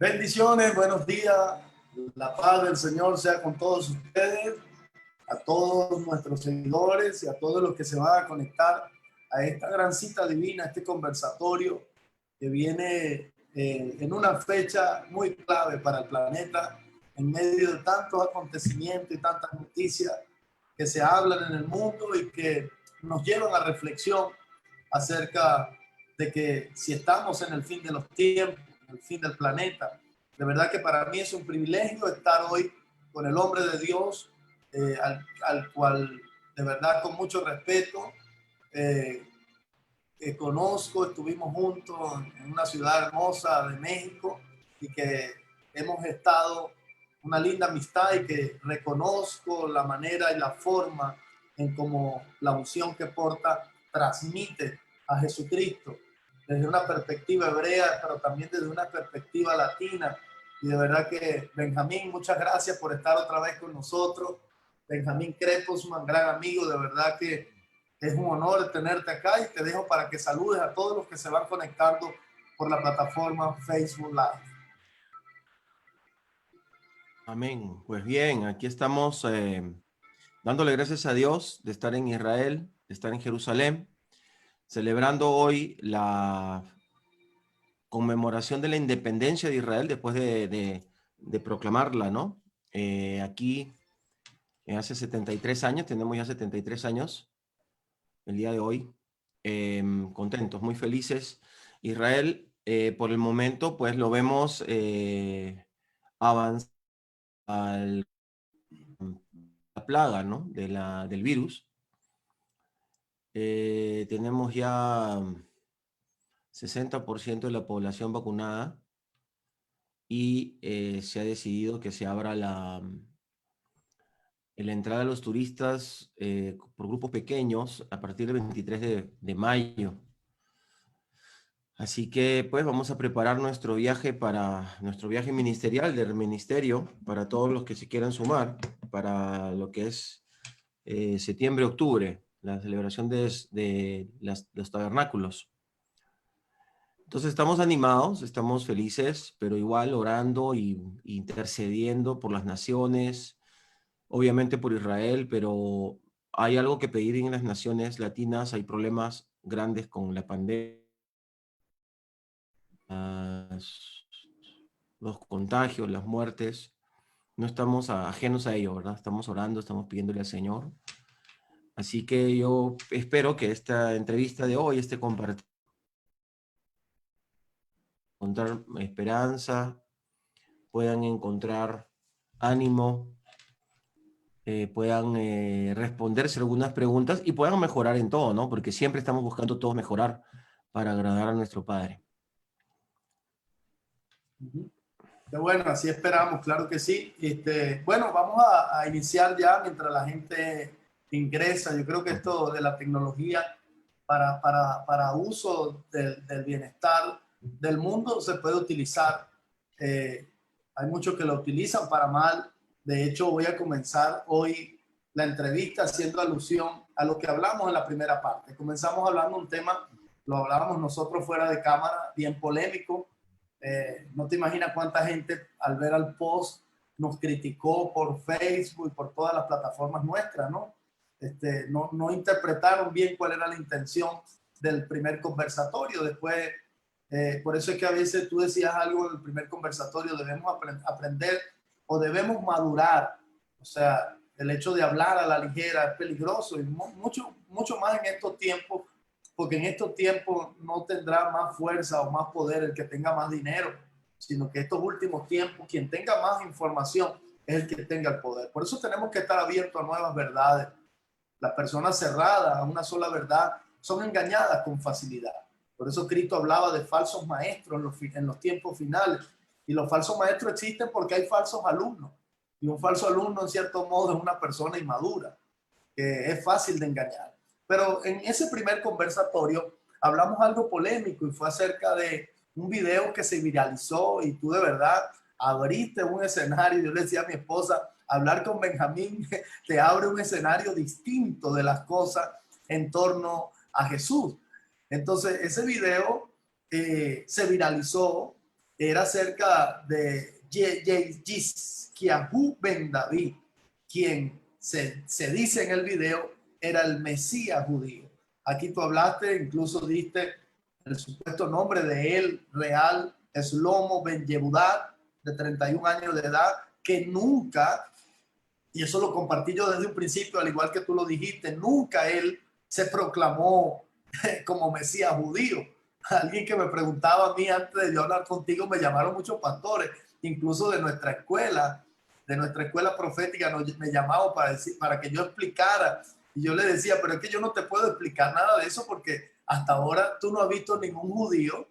Bendiciones, buenos días. La paz del Señor sea con todos ustedes, a todos nuestros seguidores y a todos los que se van a conectar a esta gran cita divina, este conversatorio que viene en una fecha muy clave para el planeta, en medio de tantos acontecimientos y tantas noticias que se hablan en el mundo y que nos llevan a reflexión acerca de que si estamos en el fin de los tiempos, en el fin del planeta. De verdad que para mí es un privilegio estar hoy con el hombre de Dios, al cual de verdad con mucho respeto eh, conozco, estuvimos juntos en una ciudad hermosa de México y que hemos estado una linda amistad y que reconozco la manera y la forma en cómo la unción que porta transmite a Jesucristo desde una perspectiva hebrea, pero también desde una perspectiva latina. Y de verdad que Benjamín, muchas gracias por estar otra vez con nosotros. Benjamín Crepos, un gran amigo, de verdad que es un honor tenerte acá y te dejo para que saludes a todos los que se van conectando por la plataforma Facebook Live. Amén. Pues bien, aquí estamos dándole gracias a Dios de estar en Israel, de estar en Jerusalén, celebrando hoy la conmemoración de la independencia de Israel después de proclamarla, ¿no? Aquí, hace 73 años, tenemos ya 73 años, el día de hoy, contentos, muy felices. Israel, por el momento, pues lo vemos avanzar al la plaga, ¿no? Del virus. Tenemos ya 60% de la población vacunada y se ha decidido que se abra la entrada a los turistas por grupos pequeños a partir del 23 de mayo. Así que pues vamos a preparar nuestro viaje ministerial del ministerio para todos los que se quieran sumar para lo que es septiembre-octubre, la celebración de los tabernáculos. Entonces estamos animados, estamos felices, pero igual orando y intercediendo por las naciones, obviamente por Israel, pero hay algo que pedir en las naciones latinas, hay problemas grandes con la pandemia, los contagios, las muertes. No estamos ajenos a ello, ¿verdad? Estamos orando, estamos pidiéndole al Señor. Así que yo espero que esta entrevista de hoy, este compartir, encontrar esperanza, puedan encontrar ánimo, puedan responderse algunas preguntas y puedan mejorar en todo, ¿no? Porque siempre estamos buscando todos mejorar para agradar a nuestro Padre. Qué bueno, así esperamos, claro que sí. Bueno, vamos a iniciar ya mientras la gente ingresa. Yo creo que esto de la tecnología para uso del bienestar del mundo se puede utilizar. Eh, Hay muchos que lo utilizan para mal. De hecho, voy a comenzar hoy la entrevista haciendo alusión a lo que hablamos en la primera parte. Comenzamos hablando un tema, lo hablábamos nosotros fuera de cámara, bien polémico. No te imaginas cuánta gente al ver al post nos criticó por Facebook y por todas las plataformas nuestras, ¿no? No interpretaron bien cuál era la intención del primer conversatorio. Después, por eso es que a veces tú decías algo en el primer conversatorio, debemos aprender o debemos madurar. O sea, el hecho de hablar a la ligera es peligroso y mucho más en estos tiempos, porque en estos tiempos no tendrá más fuerza o más poder el que tenga más dinero, sino que estos últimos tiempos, quien tenga más información es el que tenga el poder. Por eso tenemos que estar abiertos a nuevas verdades. Las personas cerradas a una sola verdad son engañadas con facilidad. Por eso Cristo hablaba de falsos maestros en los tiempos finales. Y los falsos maestros existen porque hay falsos alumnos. Y un falso alumno, en cierto modo, es una persona inmadura, que es fácil de engañar. Pero en ese primer conversatorio hablamos algo polémico y fue acerca de un video que se viralizó y tú de verdad abriste un escenario. Yo le decía a mi esposa, hablar con Benjamín te abre un escenario distinto de las cosas en torno a Jesús. Entonces ese video se viralizó era acerca de Yizkiyahu ben David, quien se dice en el video era el Mesías judío. Aquí tú hablaste, incluso diste el supuesto nombre de él real, Shlomo ben Yehudá, de 31 años de edad, que nunca, y eso lo compartí yo desde un principio, al igual que tú lo dijiste, nunca él se proclamó como Mesías judío. Alguien que me preguntaba a mí antes de yo hablar contigo, me llamaron muchos pastores, incluso de nuestra escuela profética, me llamaban para decir, para que yo explicara. Y yo le decía, pero es que yo no te puedo explicar nada de eso porque hasta ahora tú no has visto ningún judío,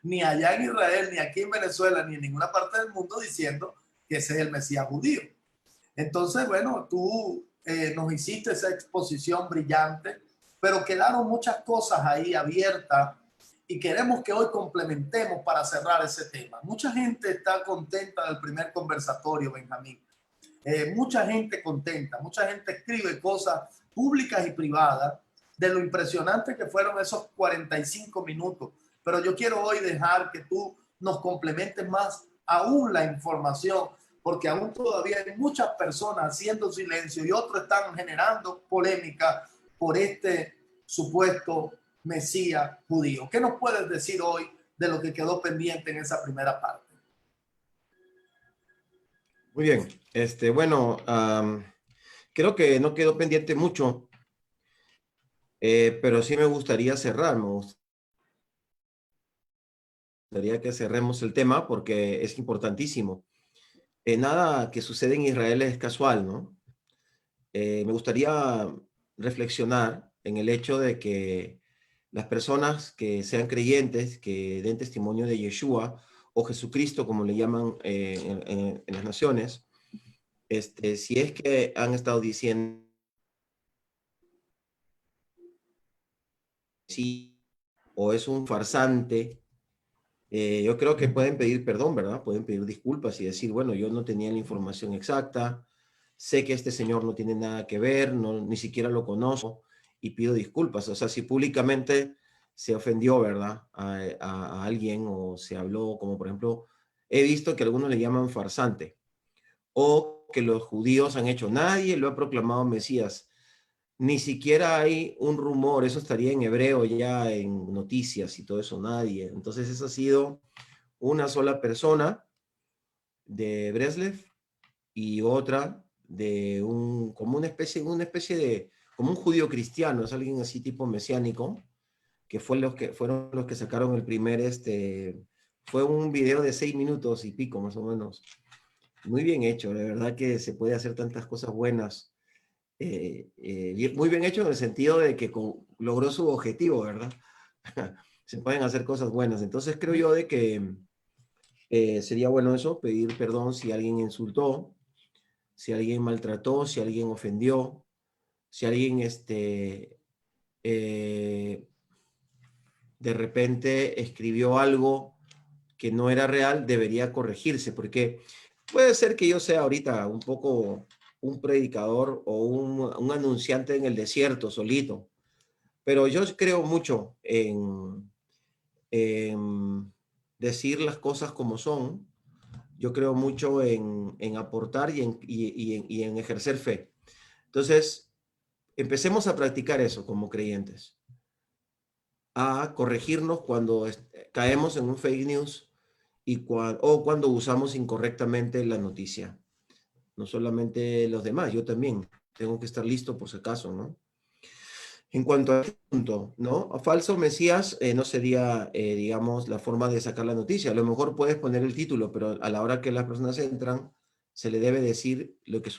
ni allá en Israel, ni aquí en Venezuela, ni en ninguna parte del mundo diciendo que ese es el Mesías judío. Entonces, bueno, tú nos hiciste esa exposición brillante, pero quedaron muchas cosas ahí abiertas y queremos que hoy complementemos para cerrar ese tema. Mucha gente está contenta del primer conversatorio, Benjamín. Mucha gente contenta, mucha gente escribe cosas públicas y privadas de lo impresionante que fueron esos 45 minutos. Pero yo quiero hoy dejar que tú nos complementes más aún la información, porque aún todavía hay muchas personas haciendo silencio y otros están generando polémica por este supuesto Mesías judío. ¿Qué nos puedes decir hoy de lo que quedó pendiente en esa primera parte? Muy bien. Bueno, creo que no quedó pendiente mucho, pero sí me gustaría cerrar. Me gustaría que cerremos el tema porque es importantísimo. Nada que sucede en Israel es casual, ¿no? Me gustaría reflexionar en el hecho de que las personas que sean creyentes, que den testimonio de Yeshua o Jesucristo, como le llaman en las naciones, si es que han estado diciendo sí o es un farsante, yo creo que pueden pedir perdón, ¿verdad? Pueden pedir disculpas y decir, bueno, yo no tenía la información exacta, sé que este señor no tiene nada que ver, no, ni siquiera lo conozco y pido disculpas. O sea, si públicamente se ofendió, ¿verdad? A alguien o se habló, como por ejemplo, he visto que algunos le llaman farsante o que los judíos han hecho, nadie lo ha proclamado Mesías. Ni siquiera hay un rumor, eso estaría en hebreo ya en noticias y todo eso, nadie. Entonces, eso ha sido una sola persona de Breslev y otra de como una especie de, como un judío cristiano, es alguien así tipo mesiánico, que fueron los que sacaron el primer, fue un video de 6 minutos y pico, más o menos. Muy bien hecho, de verdad que se puede hacer tantas cosas buenas. Muy bien hecho en el sentido de que logró su objetivo, ¿verdad? Se pueden hacer cosas buenas. Entonces creo yo de que sería bueno eso, pedir perdón si alguien insultó, si alguien maltrató, si alguien ofendió, si alguien de repente escribió algo que no era real, debería corregirse, porque puede ser que yo sea ahorita un poco un predicador o un anunciante en el desierto solito, pero yo creo mucho en decir las cosas como son. Yo creo mucho en aportar y en ejercer fe. Entonces, empecemos a practicar eso como creyentes, a corregirnos cuando caemos en un fake news o cuando usamos incorrectamente la noticia. No solamente los demás, yo también tengo que estar listo por si acaso, ¿no? En cuanto al punto, ¿no? Falso Mesías no sería, digamos, la forma de sacar la noticia. A lo mejor puedes poner el título, pero a la hora que las personas entran, se le debe decir lo que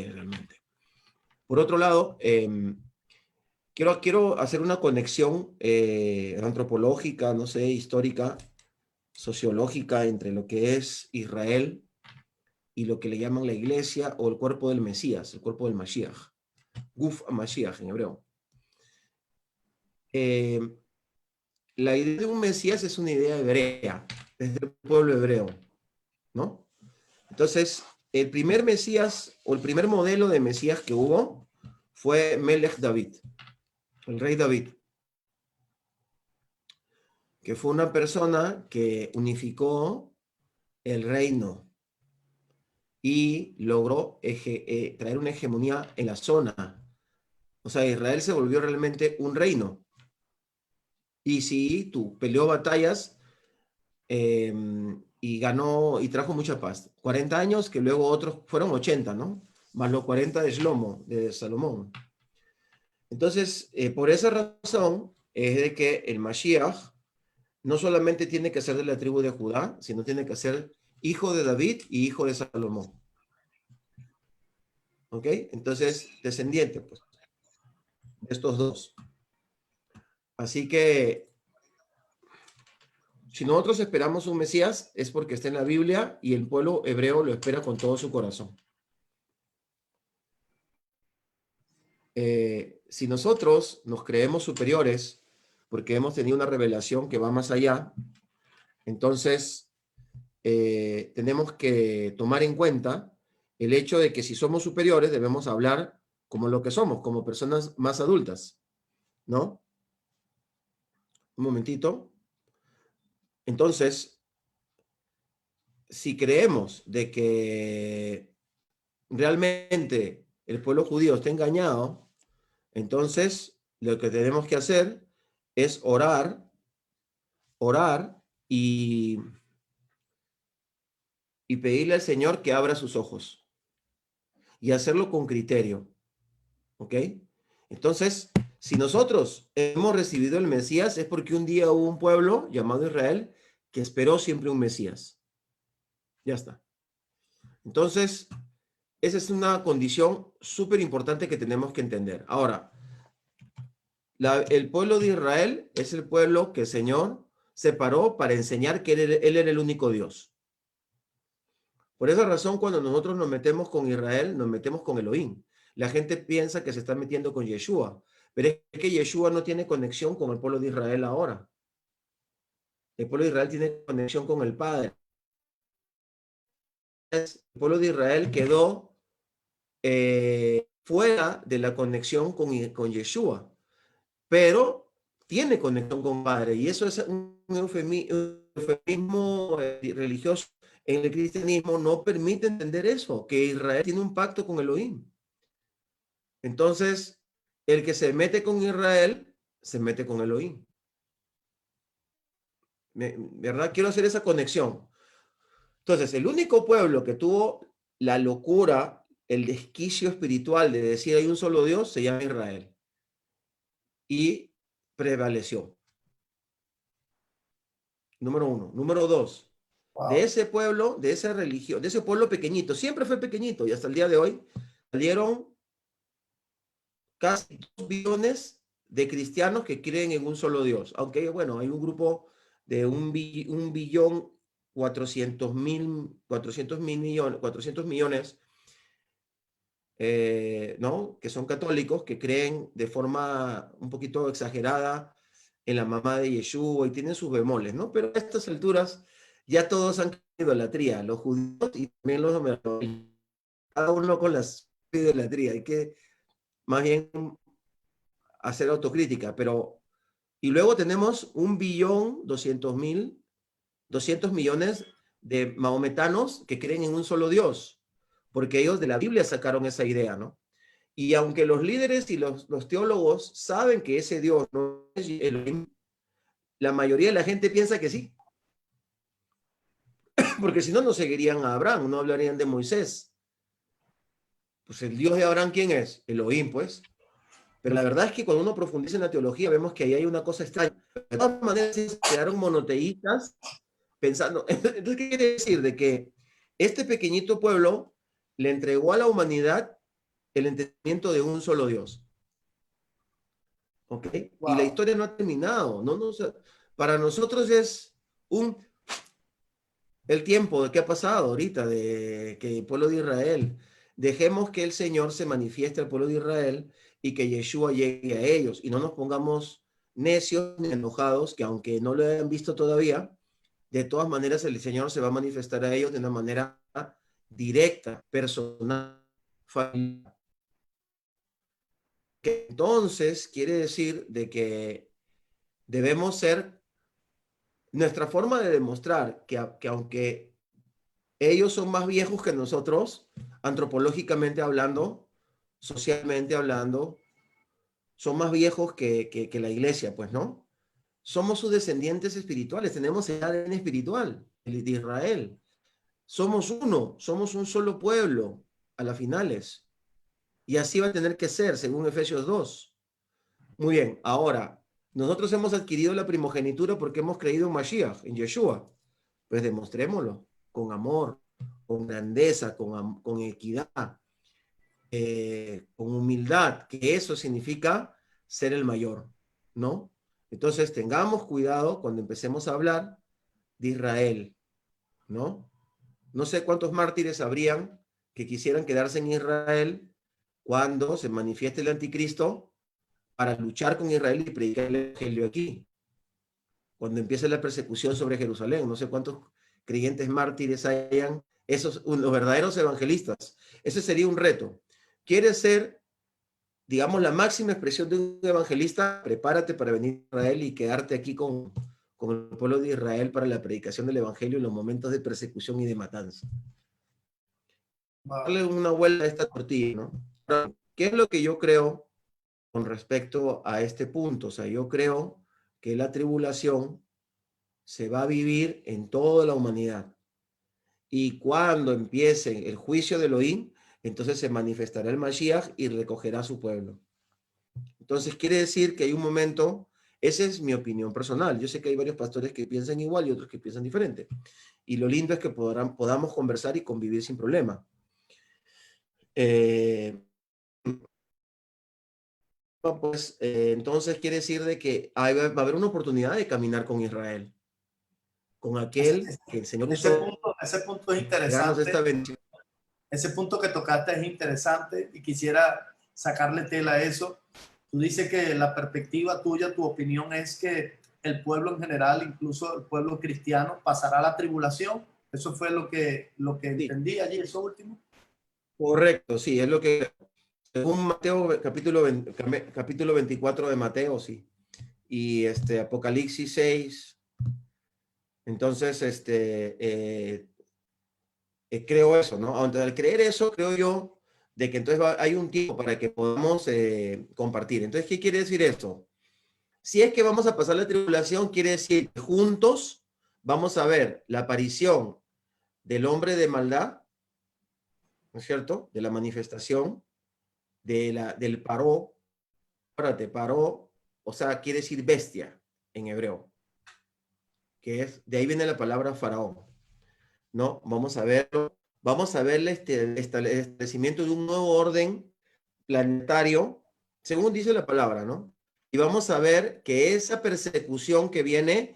es realmente. Por otro lado, quiero hacer una conexión antropológica, no sé, histórica, sociológica entre lo que es Israel y lo que le llaman la iglesia o el cuerpo del Mesías, el cuerpo del Mashiach. Guf Mashiach en hebreo. La idea de un Mesías es una idea hebrea, desde el pueblo hebreo, ¿no? Entonces, el primer Mesías o el primer modelo de Mesías que hubo fue Melech David, el rey David. que fue una persona que unificó el reino y logró traer una hegemonía en la zona. O sea, Israel se volvió realmente un reino. Y sí, tú peleó batallas eh, y ganó y trajo mucha paz. 40 años, que luego otros fueron 80, ¿no? Más los 40 de Shlomo, de Salomón. Entonces, por esa razón es de que el Mashiach no solamente tiene que ser de la tribu de Judá, sino tiene que ser hijo de David y hijo de Salomón. ¿Ok? Entonces, descendiente, pues, de estos dos. Así que, si nosotros esperamos un Mesías, es porque está en la Biblia y el pueblo hebreo lo espera con todo su corazón. Si nosotros nos creemos superiores porque hemos tenido una revelación que va más allá, entonces tenemos que tomar en cuenta el hecho de que si somos superiores debemos hablar como lo que somos, como personas más adultas, ¿no? Un momentito. Entonces, si creemos de que realmente el pueblo judío está engañado, entonces lo que tenemos que hacer es orar y pedirle al Señor que abra sus ojos y hacerlo con criterio, ¿ok? Entonces, si nosotros hemos recibido el Mesías es porque un día hubo un pueblo llamado Israel que esperó siempre un Mesías. Ya está. Entonces, esa es una condición súper importante que tenemos que entender. Ahora, el pueblo de Israel es el pueblo que el Señor separó para enseñar que él era el único Dios. Por esa razón, cuando nosotros nos metemos con Israel, nos metemos con Elohim. La gente piensa que se está metiendo con Yeshua, pero es que Yeshua no tiene conexión con el pueblo de Israel ahora. El pueblo de Israel tiene conexión con el Padre. El pueblo de Israel quedó fuera de la conexión con Yeshua, pero tiene conexión con el Padre, y eso es un eufemismo religioso. En el cristianismo no permite entender eso, que Israel tiene un pacto con Elohim. Entonces, el que se mete con Israel, se mete con Elohim. ¿Verdad? Quiero hacer esa conexión. Entonces, el único pueblo que tuvo la locura, el desquicio espiritual de decir hay un solo Dios, se llama Israel. Y prevaleció. Número uno. Número dos. De Wow. ese pueblo, de esa religión, de ese pueblo pequeñito, siempre fue pequeñito y hasta el día de hoy salieron casi 2 billones de cristianos que creen en un solo Dios. Aunque, bueno, hay un grupo de 1.400.000 millones, 400 millones, ¿no? Que son católicos, que creen de forma un poquito exagerada en la mamá de Yeshua y tienen sus bemoles, ¿no? Pero a estas alturas ya todos han caído en idolatría, los judíos y también los hombres, cada uno con las idolatría. Hay que más bien hacer autocrítica, pero y luego tenemos 1.200.000, 200 millones de maometanos que creen en un solo Dios, porque ellos de la Biblia sacaron esa idea, ¿no? Y aunque los líderes y los teólogos saben que ese Dios no es Elohim, la mayoría de la gente piensa que sí, porque si no, no seguirían a Abraham, no hablarían de Moisés. Pues el Dios de Abraham, ¿quién es? Elohim, pues. Pero la verdad es que cuando uno profundiza en la teología, vemos que ahí hay una cosa extraña. De todas maneras, se quedaron monoteístas pensando. Entonces, ¿qué quiere decir? De que este pequeñito pueblo le entregó a la humanidad el entendimiento de un solo Dios. ¿Ok? Y la Wow. historia no ha terminado. Para nosotros es el tiempo de qué ha pasado ahorita, de que el pueblo de Israel, dejemos que el Señor se manifieste al pueblo de Israel y que Yeshua llegue a ellos y no nos pongamos necios ni enojados, que aunque no lo hayan visto todavía, de todas maneras el Señor se va a manifestar a ellos de una manera directa, personal, familiar. Que entonces quiere decir de que debemos ser nuestra forma de demostrar que aunque ellos son más viejos que nosotros, antropológicamente hablando, socialmente hablando, son más viejos que la iglesia, pues, ¿no? Somos sus descendientes espirituales, tenemos el ADN espiritual el de Israel. Somos uno, somos un solo pueblo a las finales. Y así va a tener que ser, según Efesios 2. Muy bien, ahora, nosotros hemos adquirido la primogenitura porque hemos creído en Mashiach, en Yeshua. Pues demostrémoslo con amor, con grandeza, con equidad, con humildad, que eso significa ser el mayor, ¿no? Entonces, tengamos cuidado cuando empecemos a hablar de Israel, ¿no? No sé cuántos mártires habrían que quisieran quedarse en Israel cuando se manifieste el anticristo para luchar con Israel y predicar el evangelio aquí. Cuando empiece la persecución sobre Jerusalén, no sé cuántos creyentes mártires hayan, esos, los verdaderos evangelistas. Ese sería un reto. ¿Quieres ser, digamos, la máxima expresión de un evangelista? Prepárate para venir a Israel y quedarte aquí con el pueblo de Israel para la predicación del evangelio en los momentos de persecución y de matanza. Darle una vuelta a esta tortilla, ¿no? ¿Qué es lo que yo creo con respecto a este punto? O sea, yo creo que la tribulación se va a vivir en toda la humanidad. Y cuando empiece el juicio de Elohim, entonces se manifestará el Mashiach y recogerá a su pueblo. Entonces quiere decir que hay un momento, esa es mi opinión personal. Yo sé que hay varios pastores que piensan igual y otros que piensan diferente. Y lo lindo es que podamos conversar y convivir sin problema. Pues entonces quiere decir de que va a haber una oportunidad de caminar con Israel, con aquel que el Señor usó Ese punto es darnos esta interesante. bendición. Ese punto que tocaste es interesante y quisiera sacarle tela a eso. Tú dices que la perspectiva tuya, tu opinión es que el pueblo en general, incluso el pueblo cristiano, pasará la tribulación. Eso fue lo que Sí, entendí allí, eso último. correcto, sí, es lo que, según Mateo, capítulo 24 de Mateo, sí, y Apocalipsis 6, entonces, creo eso, ¿no? Al creer eso, creo yo, de que entonces hay un tiempo para que podamos compartir. Entonces, ¿qué quiere decir esto? Si es que vamos a pasar la tribulación, quiere decir que juntos vamos a ver la aparición del hombre de maldad, ¿no es cierto? De la manifestación, del paró, párate, paró, o sea, quiere decir bestia en hebreo, que es, de ahí viene la palabra faraón, ¿no? Vamos a verlo, vamos a ver el establecimiento de un nuevo orden planetario, según dice la palabra, ¿no? Y vamos a ver que esa persecución que viene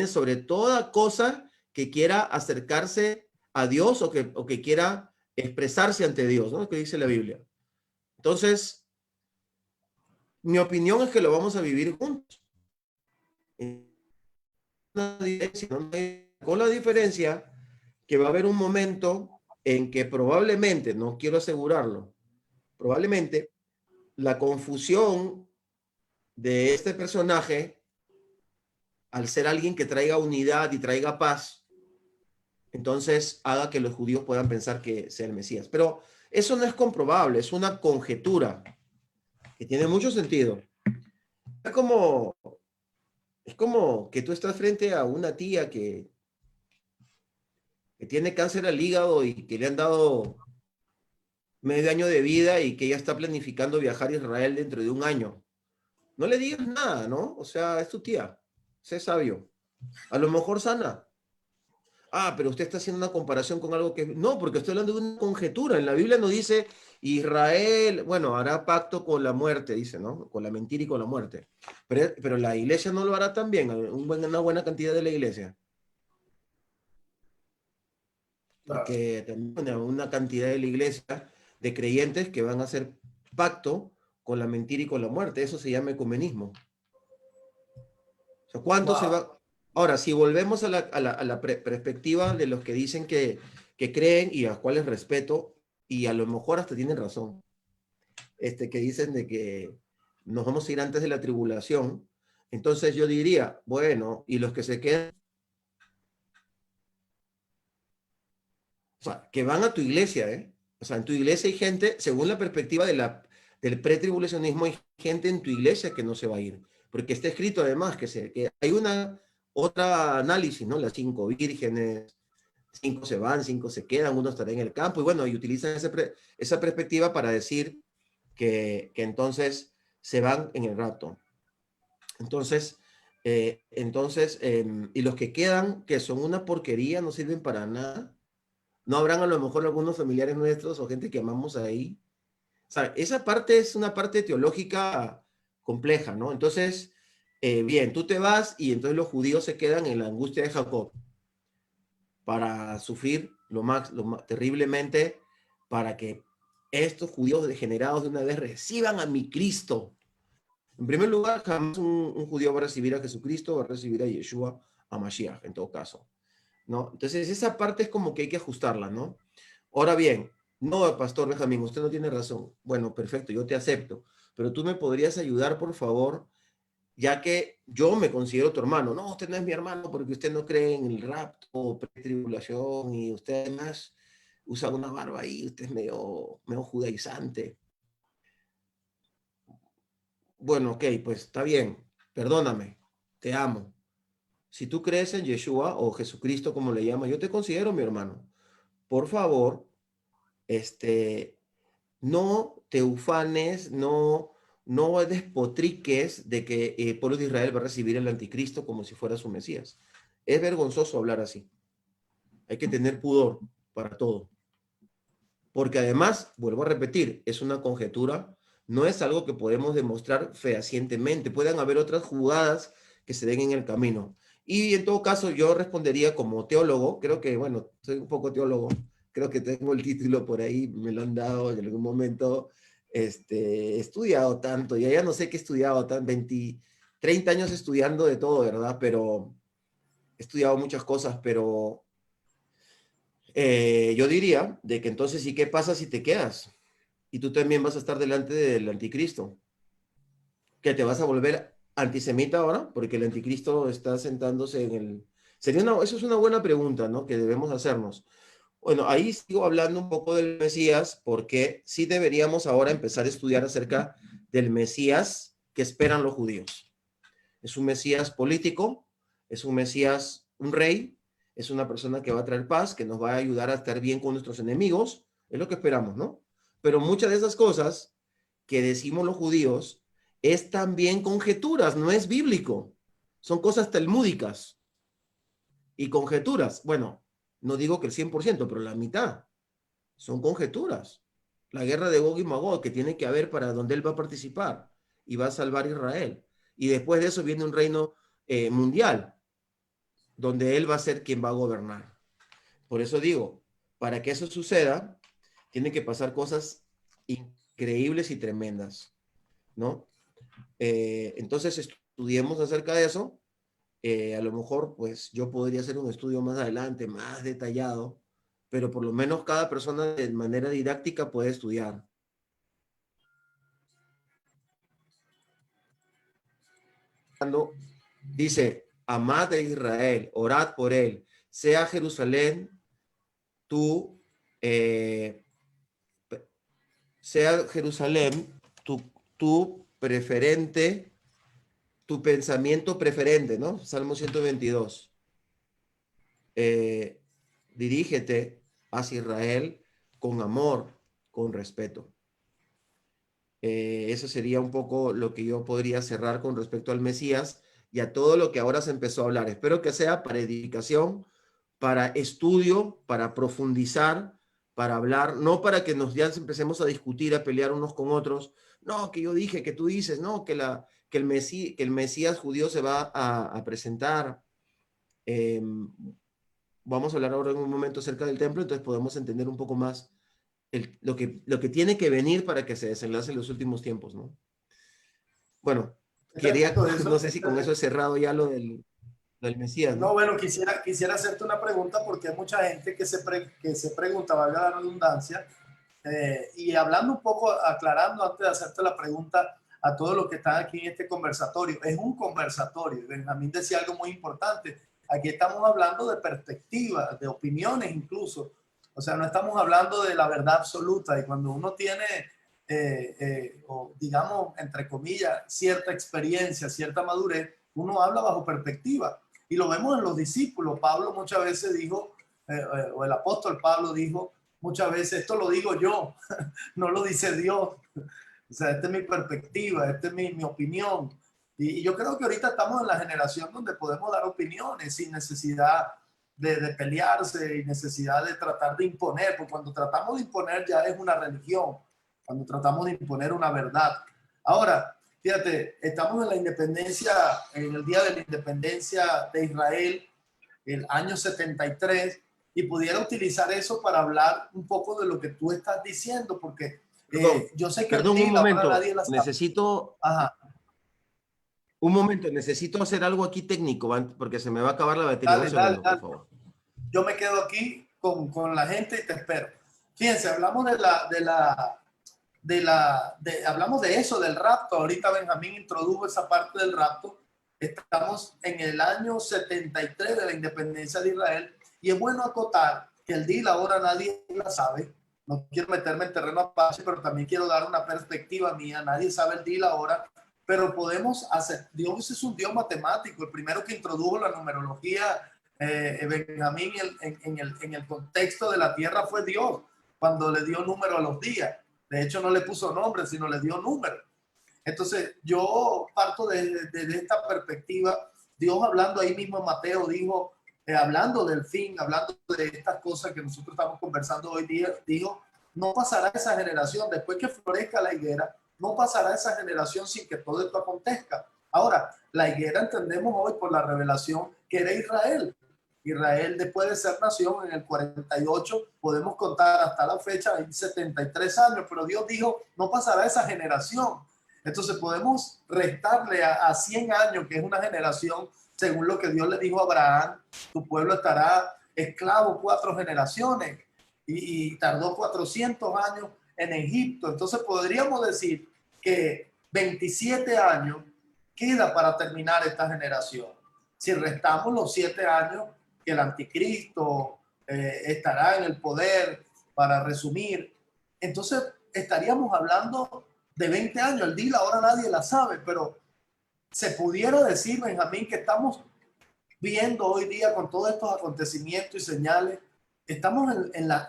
sobre toda cosa que quiera acercarse a Dios o que quiera expresarse ante Dios, ¿no? Que dice la Biblia. Entonces, mi opinión es que lo vamos a vivir juntos. Con la diferencia que va a haber un momento en que probablemente, no quiero asegurarlo, probablemente la confusión de este personaje, al ser alguien que traiga unidad y traiga paz, entonces haga que los judíos puedan pensar que sea el Mesías. Pero eso no es comprobable, es una conjetura que tiene mucho sentido. Es como, es como que tú estás frente a una tía que tiene cáncer al hígado y que le han dado medio año de vida y que ella está planificando viajar a Israel dentro de un año. No le digas nada, ¿no? O sea, es tu tía, sé sabio. A lo mejor sana. Ah, pero usted está haciendo una comparación con algo que... No, porque estoy hablando de una conjetura. En la Biblia nos dice Israel, bueno, hará pacto con la muerte, dice, ¿no? Con la mentira y con la muerte. Pero la iglesia no lo hará también, una buena cantidad de la iglesia. Porque también una cantidad de la iglesia de creyentes que van a hacer pacto con la mentira y con la muerte. Eso se llama ecumenismo. O sea, ¿cuánto se Wow. va? Ahora, si volvemos a la perspectiva de los que dicen que creen y a los cuales respeto, y a lo mejor hasta tienen razón, que dicen de que nos vamos a ir antes de la tribulación, entonces yo diría, bueno, y los que se quedan sea, que van a tu iglesia, ¿eh? O sea, en tu iglesia hay gente, según la perspectiva del pretribulacionismo, hay gente en tu iglesia que no se va a ir. Porque está escrito además que hay otra análisis, ¿no? Las 5 vírgenes, 5 se van, 5 se quedan, uno estará en el campo. Y bueno, y utilizan esa perspectiva para decir que entonces se van en el rapto. Y los que quedan, que son una porquería, no sirven para nada. No habrán a lo mejor algunos familiares nuestros o gente que amamos ahí. O sea, esa parte es una parte teológica compleja, ¿no? Entonces, bien, tú te vas y entonces los judíos se quedan en la angustia de Jacob para sufrir lo más terriblemente, para que estos judíos degenerados de una vez reciban a mi Cristo. En primer lugar, jamás un judío va a recibir a Jesucristo, va a recibir a Yeshua, a Mashiach, en todo caso, ¿no? Entonces, esa parte es como que hay que ajustarla, ¿no? Ahora bien, no, Pastor Benjamín, usted no tiene razón. Bueno, perfecto, yo te acepto, pero tú me podrías ayudar, por favor, ya que yo me considero tu hermano. No, usted no es mi hermano porque usted no cree en el rapto o pretribulación y usted además usa una barba ahí, usted es medio judaizante. Bueno, ok, pues está bien, perdóname, te amo. Si tú crees en Yeshua o Jesucristo, como le llaman, yo te considero mi hermano. Por favor, este, no te ufanes, no despotriques de que el pueblo de Israel va a recibir el anticristo como si fuera su Mesías. Es vergonzoso hablar así. Hay que tener pudor para todo. Porque además, vuelvo a repetir, es una conjetura, no es algo que podemos demostrar fehacientemente. Pueden haber otras jugadas que se den en el camino. Y en todo caso, yo respondería como teólogo, creo que, bueno, soy un poco teólogo, creo que tengo el título por ahí, me lo han dado en algún momento, he estudiado tanto, ya no sé qué he estudiado, 30 años estudiando de todo, ¿verdad? Pero he estudiado muchas cosas, pero yo diría de que entonces, ¿y qué pasa si te quedas? Y tú también vas a estar delante del anticristo. ¿Que te vas a volver antisemita ahora? Porque el anticristo está sentándose en el... Eso es una buena pregunta, ¿no? Que debemos hacernos. Bueno, ahí sigo hablando un poco del Mesías, porque sí deberíamos ahora empezar a estudiar acerca del Mesías que esperan los judíos. Es un Mesías político, es un Mesías, un rey, es una persona que va a traer paz, que nos va a ayudar a estar bien con nuestros enemigos, es lo que esperamos, ¿no? Pero muchas de esas cosas que decimos los judíos es también conjeturas, no es bíblico, son cosas talmúdicas y conjeturas. Bueno, no digo que el 100%, pero la mitad son conjeturas. La guerra de Gog y Magog que tiene que haber para donde él va a participar y va a salvar a Israel. Y después de eso viene un reino mundial, donde él va a ser quien va a gobernar. Por eso digo, para que eso suceda, tienen que pasar cosas increíbles y tremendas, ¿no? Entonces estudiemos acerca de eso. A lo mejor, pues yo podría hacer un estudio más adelante, más detallado, pero por lo menos cada persona de manera didáctica puede estudiar. Dice, amad a Israel, orad por él, sea Jerusalén tu, eh, sea Jerusalén tu preferente, tu pensamiento preferente, ¿no? Salmo 122. Eh, Dirígete hacia Israel con amor, con respeto. Eso sería un poco lo que yo podría cerrar con respecto al Mesías y a todo lo que ahora se empezó a hablar. Espero que sea para edificación, para estudio, para profundizar, para hablar, no para que nos ya empecemos a discutir, a pelear unos con otros. No, que yo dije, que tú dices, no, que el Mesías judío se va a presentar. Eh, Vamos a hablar ahora en un momento acerca del templo, entonces podemos entender un poco más lo que tiene que venir para que se desenlace en los últimos tiempos, ¿no? Bueno, quería, no sé si con eso he cerrado ya lo del Mesías, No, ¿no? bueno, quisiera hacerte una pregunta porque hay mucha gente que se pregunta, valga la redundancia, y hablando un poco, aclarando antes de hacerte la pregunta a todos los que están aquí en este conversatorio. Es un conversatorio. Benjamín decía algo muy importante. Aquí estamos hablando de perspectivas, de opiniones incluso, O sea, no estamos hablando de la verdad absoluta. Y cuando uno tiene, o digamos, entre comillas, cierta experiencia, cierta madurez, uno habla bajo perspectiva. Y lo vemos en los discípulos. Pablo muchas veces dijo, o el apóstol Pablo dijo muchas veces, esto lo digo yo, no lo dice Dios. O sea, esta es mi perspectiva, esta es mi opinión. Y yo creo que ahorita estamos en la generación donde podemos dar opiniones sin necesidad de pelearse y necesidad de tratar de imponer, porque cuando tratamos de imponer ya es una religión, cuando tratamos de imponer una verdad. Ahora, fíjate, estamos en la independencia, en el día de la independencia de Israel, el año 73, y pudiera utilizar eso para hablar un poco de lo que tú estás diciendo, porque Perdón, yo sé que el perdón un DIL ahora momento. nadie la sabe. Necesito, Ajá, un momento, necesito hacer algo aquí técnico porque se me va a acabar la batería. Un dale, dale, segundo, por dale. favor. Yo me quedo aquí con la gente y te espero. Fíjense, hablamos hablamos de eso, del rapto. Ahorita Benjamín introdujo esa parte del rapto. Estamos en el año 73 de la independencia de Israel y es bueno acotar que el DIL ahora nadie la sabe. No quiero meterme en terreno apache, pero también quiero dar una perspectiva mía. Nadie sabe el DIL ahora, pero podemos hacer. Dios es un Dios matemático, el primero que introdujo la numerología. Benjamín en el contexto de la tierra fue Dios cuando le dio número a los días. De hecho, no le puso nombre, sino le dio número. Entonces, yo parto de esta perspectiva. Dios hablando ahí mismo en Mateo dijo, hablando del fin, hablando de estas cosas que nosotros estamos conversando hoy día, dijo, no pasará esa generación, después que florezca la higuera, no pasará esa generación sin que todo esto acontezca. Ahora, la higuera entendemos hoy por la revelación que era Israel. Israel después de ser nación en el 48, podemos contar hasta la fecha, hay 73 años, pero Dios dijo, no pasará esa generación. Entonces podemos restarle a 100 años, que es una generación, según lo que Dios le dijo a Abraham, tu pueblo estará esclavo 4 generaciones y tardó 400 años en Egipto. Entonces podríamos decir que 27 años queda para terminar esta generación. Si restamos los 7 años que el anticristo estará en el poder, para resumir, entonces estaríamos hablando de 20 años. El DIL ahora nadie la sabe, pero se pudiera decir, Benjamín, que estamos viendo hoy día con todos estos acontecimientos y señales, estamos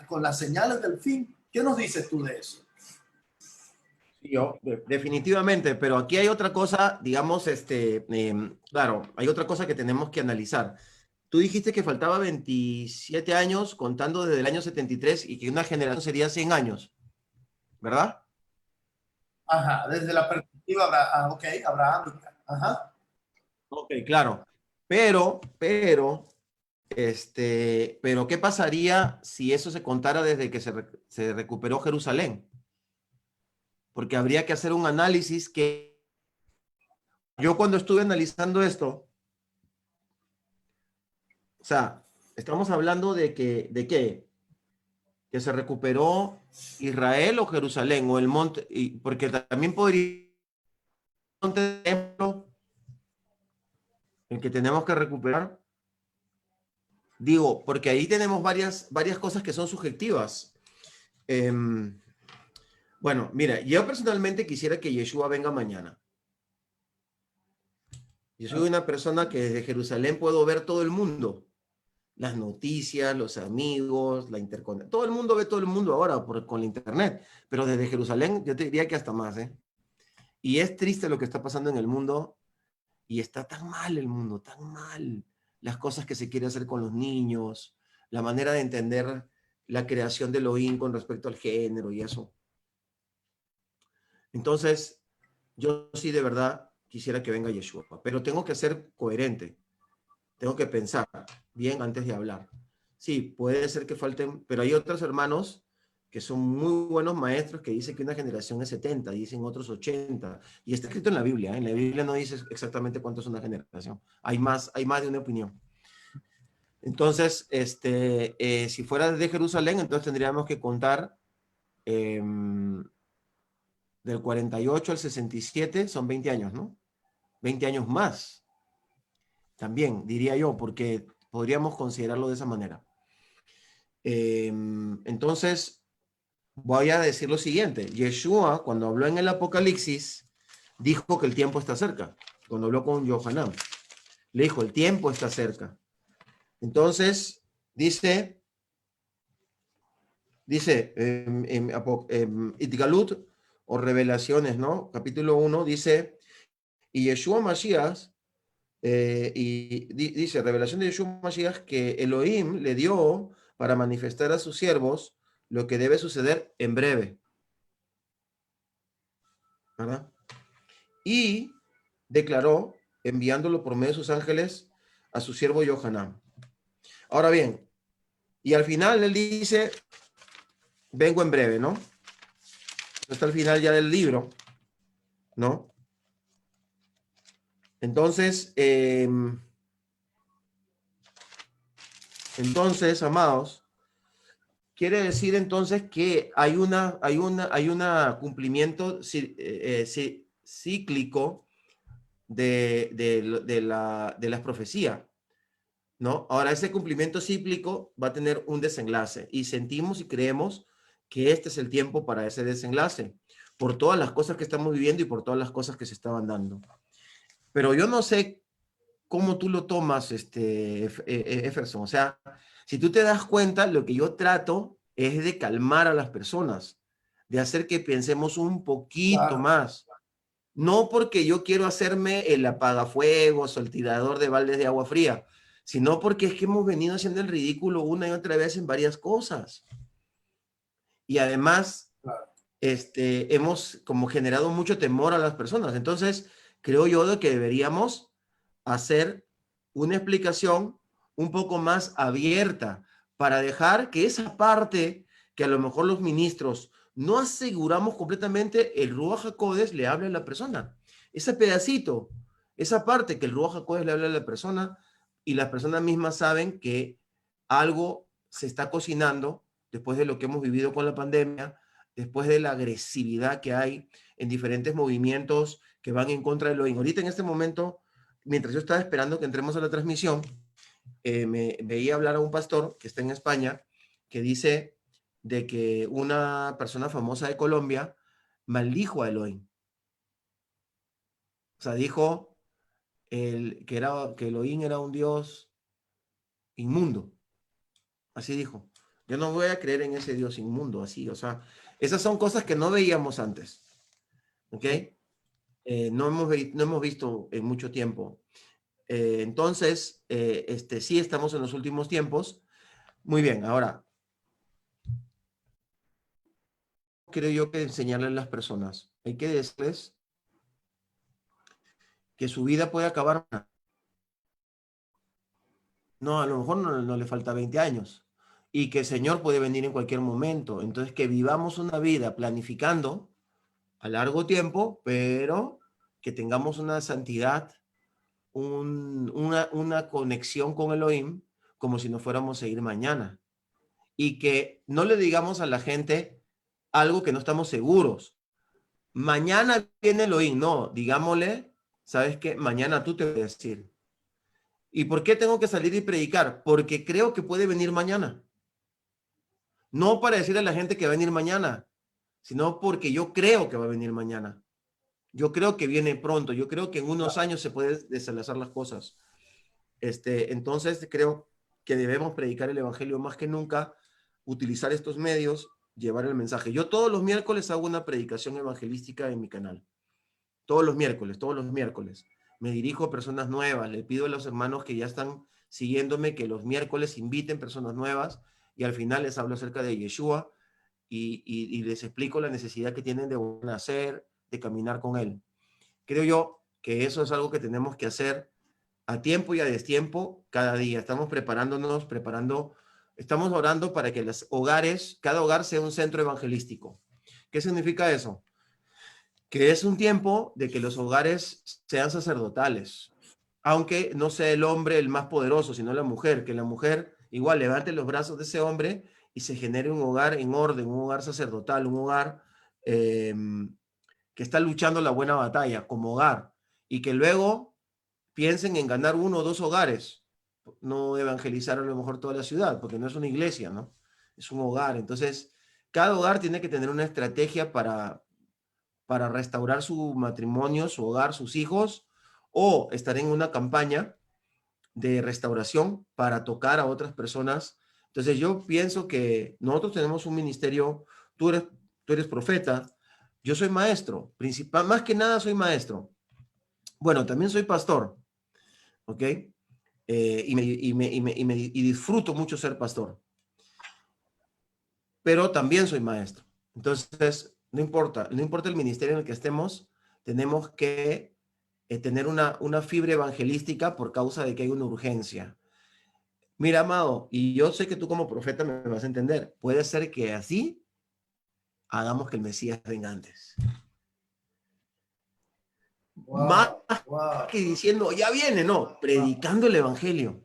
con las señales del fin. ¿Qué nos dices tú de eso? Yo, definitivamente, pero aquí hay otra cosa, digamos, claro, hay otra cosa que tenemos que analizar. Tú dijiste que faltaba 27 años contando desde el año 73 y que una generación sería 100 años, ¿verdad? Ajá, desde la perspectiva, ok, Abraham. Ajá. Ok, claro. Pero, ¿qué pasaría si eso se contara desde que se recuperó Jerusalén? Porque habría que hacer un análisis que yo cuando estuve analizando esto, o sea, estamos hablando ¿de qué? Que se recuperó Israel o Jerusalén o el monte, porque también podría ser un templo el que tenemos que recuperar. Digo, porque ahí tenemos varias cosas que son subjetivas. Bueno, mira, yo personalmente quisiera que Yeshua venga mañana. Yo soy una persona que desde Jerusalén puedo ver todo el mundo. Las noticias, los amigos, la interconexión. Todo el mundo ve todo el mundo ahora con la internet. Pero desde Jerusalén yo te diría que hasta más, ¿eh? Y es triste lo que está pasando en el mundo. Y está tan mal el mundo, tan mal. Las cosas que se quiere hacer con los niños, la manera de entender la creación de Elohim con respecto al género y eso. Entonces, yo sí de verdad quisiera que venga Yeshua, pero tengo que ser coherente, tengo que pensar bien antes de hablar. Sí, puede ser que falten, pero hay otros hermanos que son muy buenos maestros que dicen que una generación es 70, dicen otros 80, y está escrito en la Biblia, ¿eh? En la Biblia no dice exactamente cuánto es una generación, hay más de una opinión. Entonces, si fuera desde Jerusalén, entonces tendríamos que contar del 48 al 67, son 20 años, ¿no? 20 años más, también diría yo, porque podríamos considerarlo de esa manera. Entonces, voy a decir lo siguiente. Yeshua, cuando habló en el Apocalipsis, dijo que el tiempo está cerca. Cuando habló con Yohanan, le dijo, el tiempo está cerca. Entonces, dice Itgalut o Revelaciones, ¿no? Capítulo 1, dice, y Yeshua Mashiach, dice, revelación de Yeshua Mashiach, que Elohim le dio para manifestar a sus siervos lo que debe suceder en breve, ¿verdad? Y declaró, enviándolo por medio de sus ángeles, a su siervo Yohanan. Ahora bien, y al final él dice, vengo en breve, ¿no? Hasta el final ya del libro, ¿no? Entonces, amados, quiere decir entonces que hay una cumplimiento cíclico de las profecías, ¿no? Ahora, ese cumplimiento cíclico va a tener un desenlace y sentimos y creemos que este es el tiempo para ese desenlace, por todas las cosas que estamos viviendo y por todas las cosas que se estaban dando. Pero yo no sé cómo tú lo tomas, Jefferson. O sea, si tú te das cuenta, lo que yo trato es de calmar a las personas, de hacer que pensemos un poquito Claro, más. No porque yo quiero hacerme el apagafuegos o el tirador de baldes de agua fría, sino porque es que hemos venido haciendo el ridículo una y otra vez en varias cosas. Y además, claro. hemos como generado mucho temor a las personas. Entonces, creo yo de que deberíamos hacer una explicación un poco más abierta para dejar que esa parte que a lo mejor los ministros no aseguramos completamente, el Ruach HaKodesh le hable a la persona. Ese pedacito, esa parte que el Ruach HaKodesh le habla a la persona y las personas mismas saben que algo se está cocinando después de lo que hemos vivido con la pandemia, después de la agresividad que hay en diferentes movimientos que van en contra de lo. Ahorita en este momento, mientras yo estaba esperando que entremos a la transmisión, me veía hablar a un pastor que está en España que dice de que una persona famosa de Colombia maldijo a Elohim. O sea, dijo que Elohim era un dios inmundo. Así dijo. Yo no voy a creer en ese dios inmundo, así. O sea, esas son cosas que no veíamos antes. ¿Ok? No hemos visto en mucho tiempo. Entonces, sí estamos en los últimos tiempos. Muy bien, ahora, creo yo que enseñarle a las personas, hay que decirles que su vida puede acabar. No, a lo mejor no le falta 20 años y que el Señor puede venir en cualquier momento. Entonces, que vivamos una vida planificando a largo tiempo, pero que tengamos una santidad, una conexión con Elohim, como si no fuéramos a ir mañana. Y que no le digamos a la gente algo que no estamos seguros. Mañana viene Elohim, no, digámosle, ¿sabes qué? Mañana tú te voy a decir. ¿Y por qué tengo que salir y predicar? Porque creo que puede venir mañana. No para decirle a la gente que va a venir mañana, sino porque yo creo que va a venir mañana. Yo creo que viene pronto. Yo creo que en unos años se pueden desalazar las cosas. Entonces creo que debemos predicar el evangelio más que nunca, utilizar estos medios, llevar el mensaje. Yo todos los miércoles hago una predicación evangelística en mi canal. Todos los miércoles. Me dirijo a personas nuevas. Le pido a los hermanos que ya están siguiéndome que los miércoles inviten personas nuevas y al final les hablo acerca de Yeshua y les explico la necesidad que tienen de nacer, de caminar con él. Creo yo que eso es algo que tenemos que hacer a tiempo y a destiempo cada día. Estamos estamos orando para que los hogares, cada hogar sea un centro evangelístico. ¿Qué significa eso? Que es un tiempo de que los hogares sean sacerdotales, aunque no sea el hombre el más poderoso, sino la mujer, que la mujer igual levante los brazos de ese hombre y se genere un hogar en orden, un hogar sacerdotal, un hogar que está luchando la buena batalla como hogar y que luego piensen en ganar uno o dos hogares, no evangelizar a lo mejor toda la ciudad, porque no es una iglesia, ¿no? es un hogar. Entonces, cada hogar tiene que tener una estrategia para restaurar su matrimonio, su hogar, sus hijos, o estar en una campaña de restauración para tocar a otras personas. Entonces yo pienso que nosotros tenemos un ministerio, tú eres, tú eres profeta, yo soy maestro, principal, más que nada soy maestro. Bueno, también soy pastor, ¿ok? Y disfruto mucho ser pastor, pero también soy maestro. Entonces, no importa el ministerio en el que estemos, tenemos que tener una fibra evangelística por causa de que hay una urgencia. Mira, amado, y yo sé que tú como profeta me vas a entender. Puede ser que así hagamos que el Mesías venga antes. Más Wow, wow, que diciendo, ya viene, no, wow, predicando el Evangelio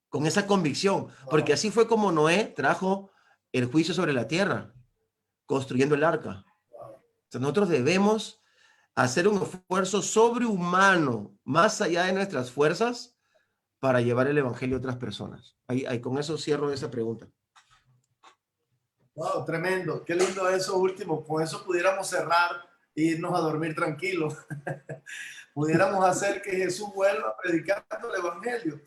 con esa convicción, porque wow. así fue como Noé trajo el juicio sobre la tierra, construyendo el arca. Entonces nosotros debemos hacer un esfuerzo sobrehumano, más allá de nuestras fuerzas, para llevar el Evangelio a otras personas. Con eso cierro esa pregunta. Wow, tremendo. Qué lindo eso último. Con eso pudiéramos cerrar e irnos a dormir tranquilos. Pudiéramos hacer que Jesús vuelva predicando el Evangelio.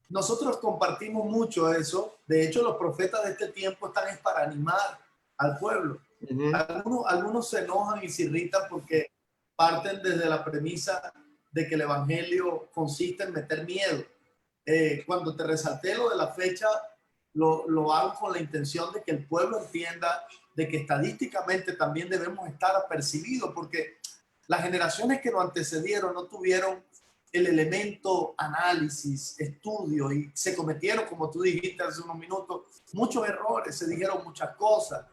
Nosotros compartimos mucho eso. De hecho, los profetas de este tiempo están es para animar al pueblo. Uh -huh. Algunos se enojan y se irritan porque parten desde la premisa de que el Evangelio consiste en meter miedo. Cuando te resalté lo de la fecha, lo hago con la intención de que el pueblo entienda de que estadísticamente también debemos estar apercibidos, porque las generaciones que nos antecedieron no tuvieron el elemento análisis, estudio, y se cometieron, como tú dijiste hace unos minutos, muchos errores, se dijeron muchas cosas,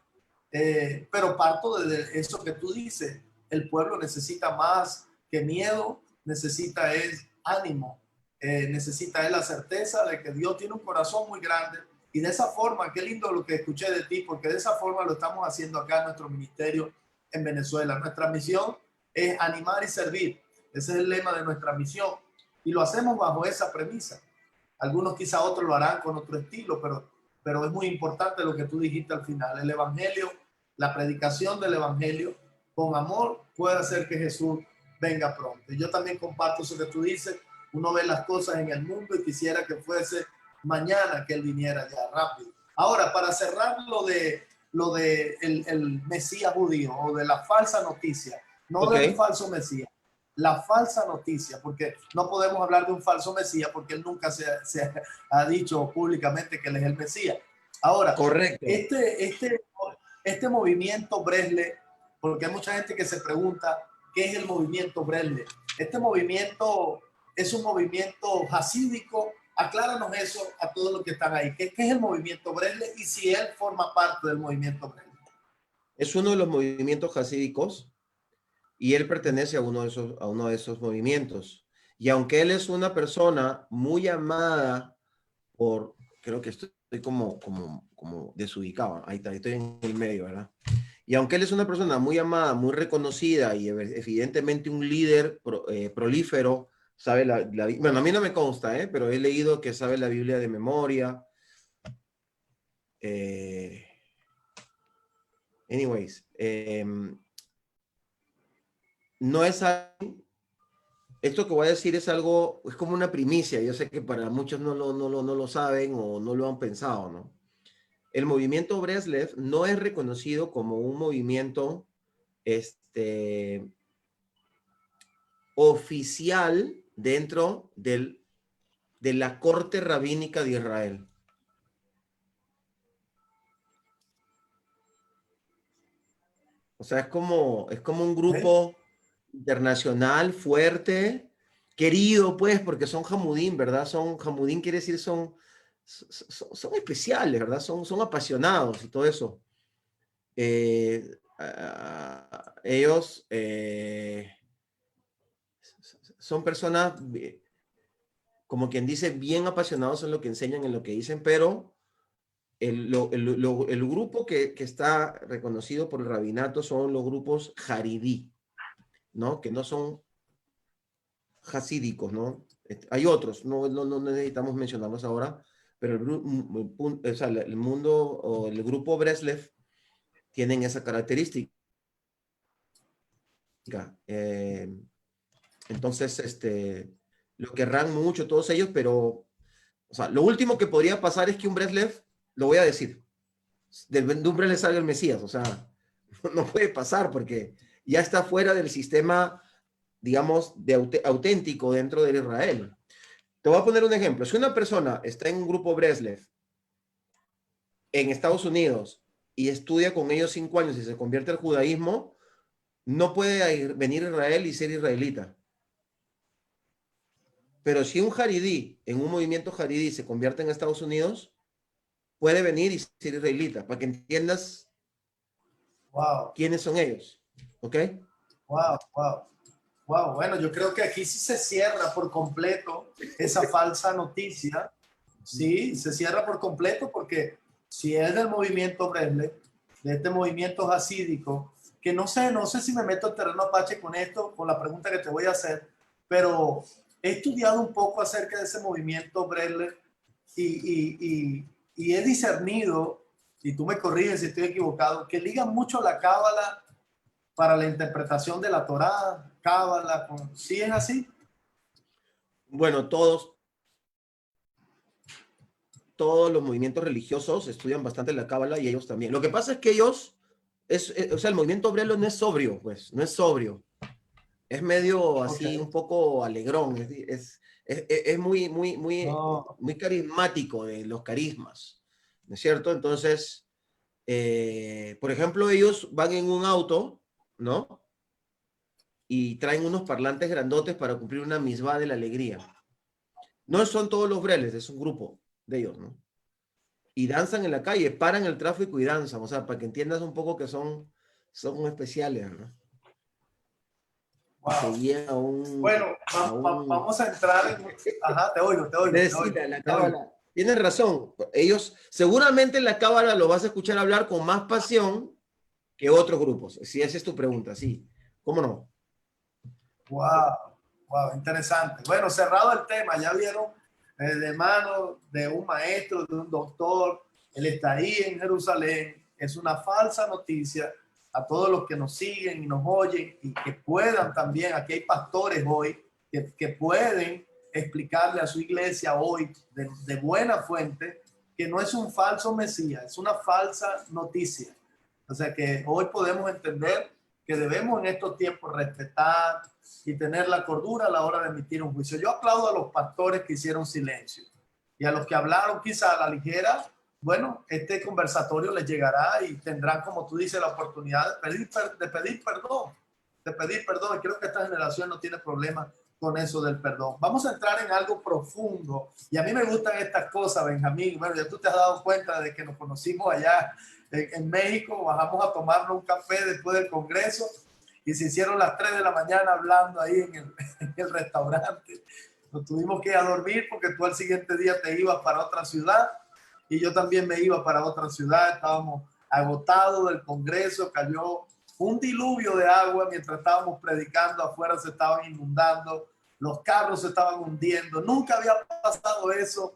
pero parto de eso que tú dices, el pueblo necesita más que miedo, necesita es ánimo, necesita es la certeza de que Dios tiene un corazón muy grande, y de esa forma, qué lindo lo que escuché de ti, porque de esa forma lo estamos haciendo acá en nuestro ministerio en Venezuela. Nuestra misión es animar y servir. Ese es el lema de nuestra misión. Y lo hacemos bajo esa premisa. Algunos quizá otros lo harán con otro estilo, pero es muy importante lo que tú dijiste al final. El Evangelio, la predicación del Evangelio con amor puede hacer que Jesús venga pronto. Y yo también comparto eso que tú dices. Uno ve las cosas en el mundo y quisiera que fuese mañana que Él viniera ya rápido. Ahora, para cerrar lo de el Mesías judío o de la falsa noticia, no del Ok. falso Mesías, la falsa noticia, porque no podemos hablar de un falso Mesías porque él nunca se ha dicho públicamente que él es el Mesías. Ahora, Correcto. este movimiento Bresle, porque hay mucha gente que se pregunta qué es el movimiento Bresle. Este movimiento es un movimiento hasídico. Acláranos eso a todos los que están ahí. ¿Qué es el movimiento Bresle y si él forma parte del movimiento Bresle? Es uno de los movimientos hasídicos y él pertenece a uno de esos movimientos. Y aunque él es una persona muy amada por, creo que estoy como desubicado, ahí está, estoy en el medio, ¿verdad? Y aunque él es una persona muy amada, muy reconocida y evidentemente un líder prolífero, sabe bueno, a mí no me consta, pero he leído que sabe la Biblia de memoria. Eh, anyways, no es algo, esto que voy a decir es algo, es como una primicia. Yo sé que para muchos no lo saben o no lo han pensado, ¿no? El movimiento Breslev no es reconocido como un movimiento oficial dentro de la corte rabínica de Israel. O sea, es como un ¿Eh? grupo internacional fuerte, querido, pues, porque son Hamudín, ¿verdad? Hamudín quiere decir son especiales, ¿verdad? Son apasionados y todo eso. Ellos son personas, como quien dice, bien apasionados en lo que enseñan, en lo que dicen, pero el grupo que está reconocido por el rabinato son los grupos Haridí, ¿no? Que no son hasídicos, ¿no? Hay otros, no necesitamos mencionarlos ahora, pero o sea, el mundo o el grupo Breslev tienen esa característica. Eh, entonces, lo querrán mucho todos ellos, pero, o sea, lo último que podría pasar es que un Breslev, lo voy a decir, de un Breslev salga el Mesías, o sea, no puede pasar porque ya está fuera del sistema, digamos, auténtico dentro de Israel. Te voy a poner un ejemplo. Si una persona está en un grupo Breslev en Estados Unidos y estudia con ellos 5 años y se convierte al judaísmo, no puede venir a Israel y ser israelita. Pero si un jaridí en un movimiento jaridí se convierte en Estados Unidos, puede venir y ser israelita, para que entiendas Wow, quiénes son ellos. ¿Ok? wow, wow. Wow, bueno, yo creo que aquí sí se cierra por completo esa falsa noticia. Sí, se cierra por completo porque si es del movimiento Breslev, de este movimiento hasídico, que no sé si me meto en terreno apache con esto, con la pregunta que te voy a hacer, pero he estudiado un poco acerca de ese movimiento Breslev y he discernido, y tú me corriges si estoy equivocado, que ligan mucho la cábala para la interpretación de la Torá, cábala, ¿sí es así? Bueno, todos los movimientos religiosos estudian bastante la cábala y ellos también. Lo que pasa es que ellos, o sea, el movimiento obrero no es sobrio, pues, no es sobrio. Es medio Ok. así, un poco alegrón, es muy, muy, muy, No. muy carismático de los carismas, ¿no es cierto? Entonces, por ejemplo, ellos van en un auto, ¿no? Y traen unos parlantes grandotes para cumplir una misbah de la alegría. No son todos los breles, es un grupo de ellos, ¿no? Y danzan en la calle, paran el tráfico y danzan, o sea, para que entiendas un poco que son especiales, ¿no? Y Wow. seguían Bueno, a un, vamos a entrar en... Ajá, te oigo, te oigo, te es decir, oigo, la te oigo. cábala, tienes razón, ellos, seguramente en la cábala lo vas a escuchar hablar con más pasión que otros grupos, si esa es tu pregunta, sí, ¿cómo no? Wow, wow, interesante. Bueno, cerrado el tema, ya vieron de mano de un maestro, de un doctor, él está ahí en Jerusalén, es una falsa noticia a todos los que nos siguen y nos oyen y que puedan también, aquí hay pastores hoy que pueden explicarle a su iglesia hoy de buena fuente que no es un falso Mesías, es una falsa noticia. O sea que hoy podemos entender que debemos en estos tiempos respetar y tener la cordura a la hora de emitir un juicio. Yo aplaudo a los pastores que hicieron silencio y a los que hablaron quizá a la ligera. Bueno, este conversatorio les llegará y tendrán, como tú dices, la oportunidad de pedir perdón, de pedir perdón. Y creo que esta generación no tiene problema con eso del perdón. Vamos a entrar en algo profundo y a mí me gustan estas cosas, Benjamín. Bueno, ya tú te has dado cuenta de que nos conocimos allá en México, bajamos a tomarnos un café después del Congreso y se hicieron las 3 de la mañana hablando ahí en el restaurante. Nos tuvimos que ir a dormir porque tú al siguiente día te ibas para otra ciudad y yo también me iba para otra ciudad. Estábamos agotados del Congreso, cayó un diluvio de agua mientras estábamos predicando, afuera se estaban inundando, los carros se estaban hundiendo. Nunca había pasado eso,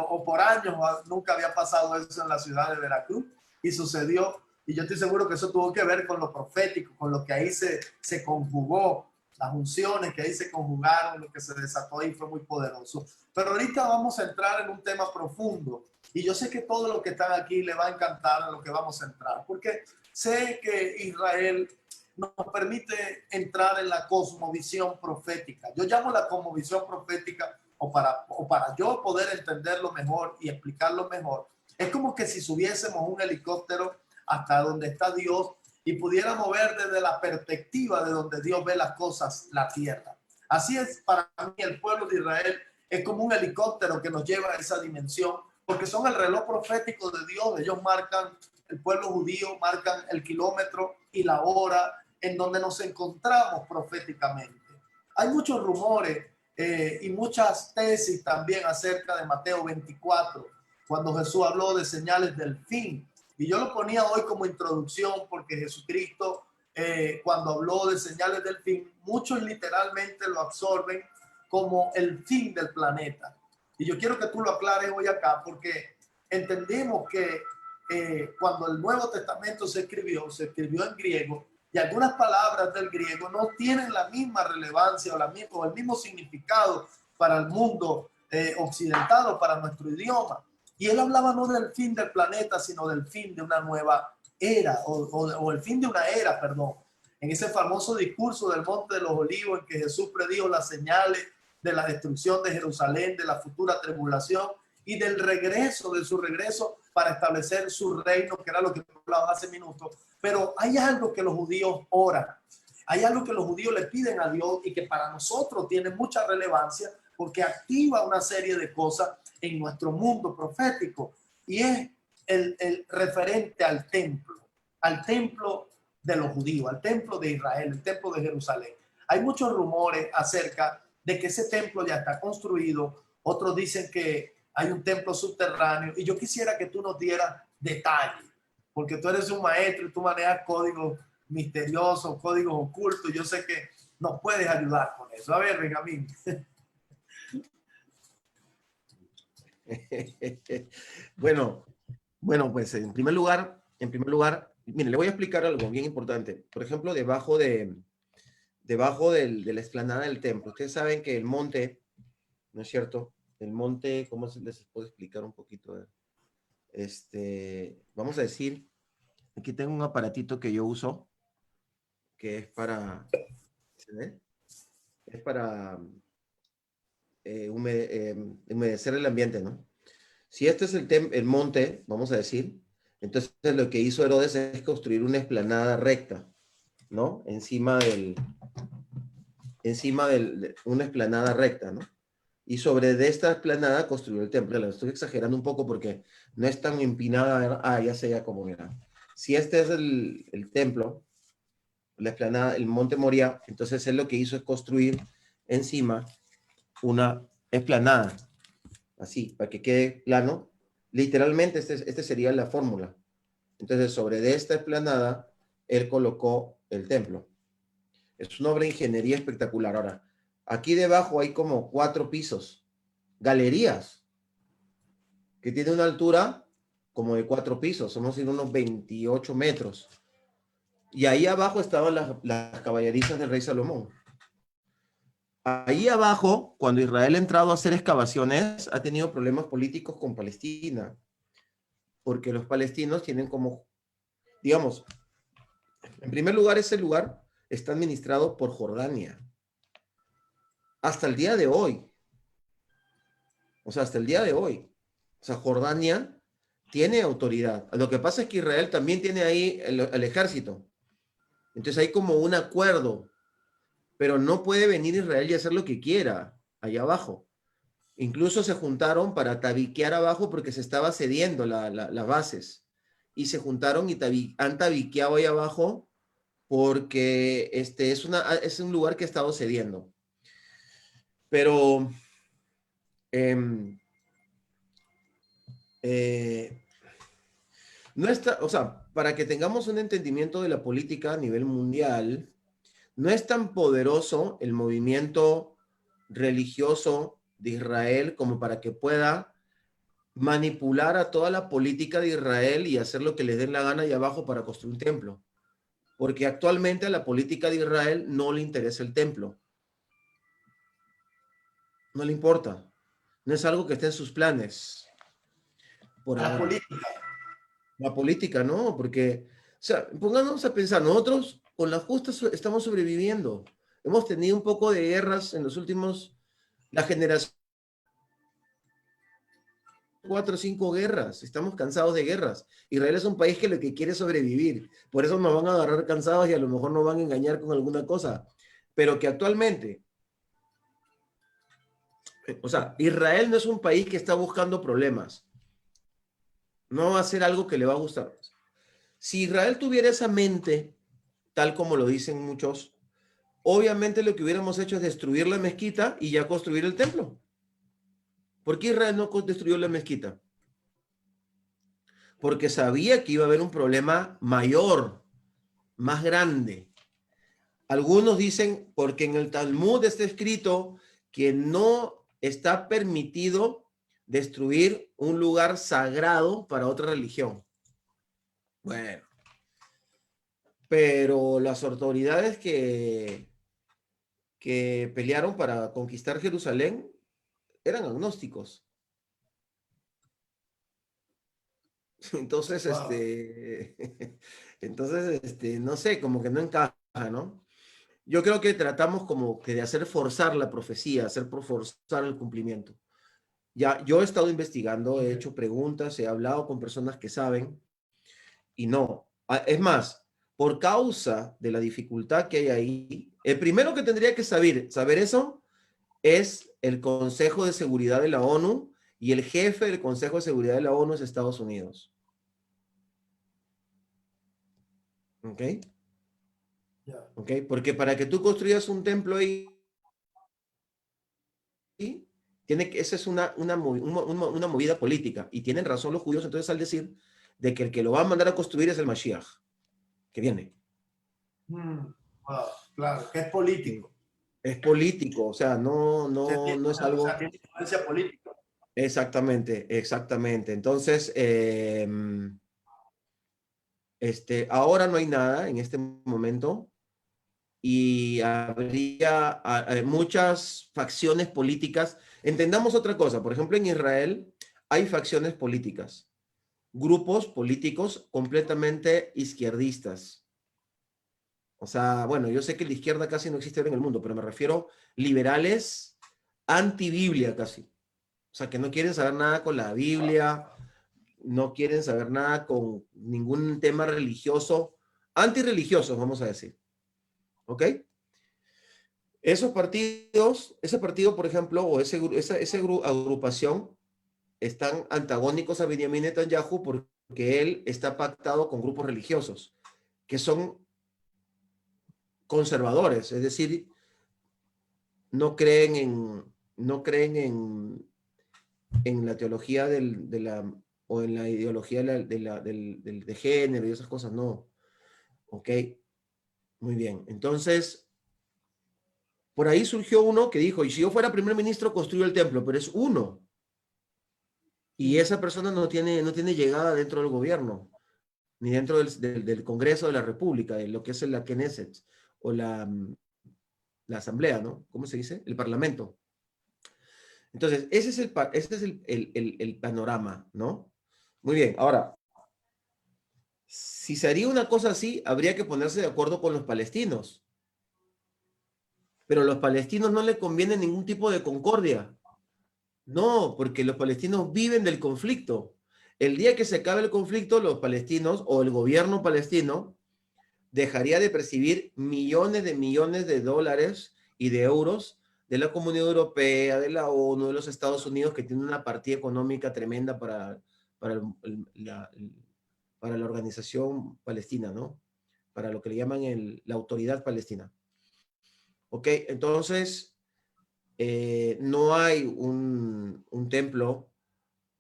o por años, nunca había pasado eso en la ciudad de Veracruz y sucedió. Y yo estoy seguro que eso tuvo que ver con lo profético, con lo que ahí se conjugó, las unciones que ahí se conjugaron, lo que se desató ahí fue muy poderoso. Pero ahorita vamos a entrar en un tema profundo y yo sé que todos los que están aquí les va a encantar en lo que vamos a entrar, porque sé que Israel nos permite entrar en la cosmovisión profética. Yo llamo la cosmovisión profética, o para yo poder entenderlo mejor y explicarlo mejor, es como que si subiésemos un helicóptero hasta donde está Dios y pudiéramos ver desde la perspectiva de donde Dios ve las cosas, la tierra. Así es para mí el pueblo de Israel, es como un helicóptero que nos lleva a esa dimensión, porque son el reloj profético de Dios. Ellos marcan, el pueblo judío marcan el kilómetro y la hora en donde nos encontramos proféticamente. Hay muchos rumores y muchas tesis también acerca de Mateo 24, cuando Jesús habló de señales del fin. Y yo lo ponía hoy como introducción porque Jesucristo, cuando habló de señales del fin, muchos literalmente lo absorben como el fin del planeta. Y yo quiero que tú lo aclares hoy acá, porque entendimos que cuando el Nuevo Testamento se escribió en griego, y algunas palabras del griego no tienen la misma relevancia o el mismo significado para el mundo occidental o para nuestro idioma. Y él hablaba no del fin del planeta, sino del fin de una nueva era, o el fin de una era, perdón. En ese famoso discurso del Monte de los Olivos, en que Jesús predijo las señales de la destrucción de Jerusalén, de la futura tribulación y del regreso, de su regreso para establecer su reino, que era lo que hablaba hace minutos. Pero hay algo que los judíos oran, hay algo que los judíos le piden a Dios y que para nosotros tiene mucha relevancia porque activa una serie de cosas en nuestro mundo profético, y es el referente al templo de los judíos, al templo de Israel, el templo de Jerusalén. Hay muchos rumores acerca de que ese templo ya está construido, otros dicen que hay un templo subterráneo, y yo quisiera que tú nos dieras detalles, porque tú eres un maestro y tú manejas códigos misteriosos, códigos ocultos. Yo sé que nos puedes ayudar con eso. A ver, Benjamín. Bueno, pues en primer lugar, mire, le voy a explicar algo bien importante. Por ejemplo, debajo de la explanada del templo, ustedes saben que el monte, ¿no es cierto? El monte, ¿cómo se les puedo explicar un poquito? Vamos a decir, aquí tengo un aparatito que yo uso, que es para, ¿se ve? Es para humedecer el ambiente, ¿no? Si este es el monte, vamos a decir, entonces lo que hizo Herodes es construir una explanada recta, ¿no? Encima de una explanada recta, ¿no? Y sobre de esta explanada construyó el templo. Lo estoy exagerando un poco porque no es tan empinada. Ah, ya sé ya cómo era. Si este es el templo, la explanada, el monte Moria, entonces él lo que hizo es construir encima una explanada, así, para que quede plano. Literalmente, este sería la fórmula. Entonces, sobre de esta explanada, él colocó el templo. Es una obra de ingeniería espectacular. Ahora, aquí debajo hay como 4 pisos, galerías, que tiene una altura como de 4 pisos, somos en unos 28 metros. Y ahí abajo estaban las caballerizas del rey Salomón. Ahí abajo, cuando Israel ha entrado a hacer excavaciones, ha tenido problemas políticos con Palestina, porque los palestinos tienen como, digamos, en primer lugar, ese lugar está administrado por Jordania. Hasta el día de hoy. O sea, hasta el día de hoy. O sea, Jordania tiene autoridad. Lo que pasa es que Israel también tiene ahí el ejército. Entonces hay como un acuerdo, pero no puede venir Israel y hacer lo que quiera allá abajo. Incluso se juntaron para tabiquear abajo porque se estaba cediendo las bases. Y se juntaron y han tabiqueado ahí abajo porque es un lugar que ha estado cediendo. Pero no está, o sea, para que tengamos un entendimiento de la política a nivel mundial, no es tan poderoso el movimiento religioso de Israel como para que pueda manipular a toda la política de Israel y hacer lo que les den la gana allá abajo para construir un templo. Porque actualmente a la política de Israel no le interesa el templo. No le importa. No es algo que esté en sus planes. Por La ahora. política. La política, ¿no? Porque, o sea, pongámonos a pensar, nosotros con la justa estamos sobreviviendo. Hemos tenido un poco de guerras en los últimos, la generación, 4 o 5 guerras. Estamos cansados de guerras. Israel es un país que lo que quiere es sobrevivir. Por eso nos van a agarrar cansados y a lo mejor nos van a engañar con alguna cosa. Pero que actualmente, o sea, Israel no es un país que está buscando problemas. No va a ser algo que le va a gustar. Si Israel tuviera esa mente, tal como lo dicen muchos, obviamente lo que hubiéramos hecho es destruir la mezquita y ya construir el templo. ¿Por qué Israel no destruyó la mezquita? Porque sabía que iba a haber un problema mayor, más grande. Algunos dicen porque en el Talmud está escrito que no está permitido destruir un lugar sagrado para otra religión. Bueno, pero las autoridades que pelearon para conquistar Jerusalén eran agnósticos. Entonces, Wow. no sé, como que no encaja, ¿no? Yo creo que tratamos como que de hacer forzar la profecía, hacer por forzar el cumplimiento. Ya, yo he estado investigando, he Ok. hecho preguntas, he hablado con personas que saben y no. Es más, por causa de la dificultad que hay ahí, el primero que tendría que saber eso es el Consejo de Seguridad de la ONU y el jefe del Consejo de Seguridad de la ONU es Estados Unidos. ¿Ok? Ya. ¿Ok? Porque para que tú construyas un templo ahí, esa es una movida política. Y tienen razón los judíos entonces al decir de que el que lo va a mandar a construir es el Mashiach, que viene. Wow. Claro, que es Sí. político. Es político, o sea, no es O sea, algo. tiene influencia política. Exactamente, exactamente. Entonces, ahora no hay nada en este momento y habría muchas facciones políticas. Entendamos otra cosa, por ejemplo, en Israel hay facciones políticas, grupos políticos completamente izquierdistas. O sea, bueno, yo sé que la izquierda casi no existe en el mundo, pero me refiero liberales anti-Biblia casi. O sea, que no quieren saber nada con la Biblia, no quieren saber nada con ningún tema religioso, antirreligiosos, vamos a decir. ¿Ok? Ese partido, por ejemplo, o esa agrupación, están antagónicos a Benjamin Netanyahu porque él está pactado con grupos religiosos que son conservadores, es decir, no creen en la teología o en la ideología de género y esas cosas, no. ¿Ok? Muy bien. Entonces, por ahí surgió uno que dijo, y si yo fuera primer ministro, construyo el templo, pero es uno. Y esa persona no tiene llegada dentro del gobierno, ni dentro del Congreso de la República, de lo que es la Knesset, o la Asamblea, ¿no? ¿Cómo se dice? El Parlamento. Entonces, ese es el panorama, ¿no? Muy bien, ahora, si se haría una cosa así, habría que ponerse de acuerdo con los palestinos, pero a los palestinos no les conviene ningún tipo de concordia. No, porque los palestinos viven del conflicto. El día que se acabe el conflicto, los palestinos o el gobierno palestino dejaría de percibir millones de dólares y de euros de la Comunidad Europea, de la ONU, de los Estados Unidos, que tienen una partida económica tremenda para, para la organización palestina, ¿no? Para lo que le llaman la autoridad palestina. ¿Ok? Entonces, no hay un templo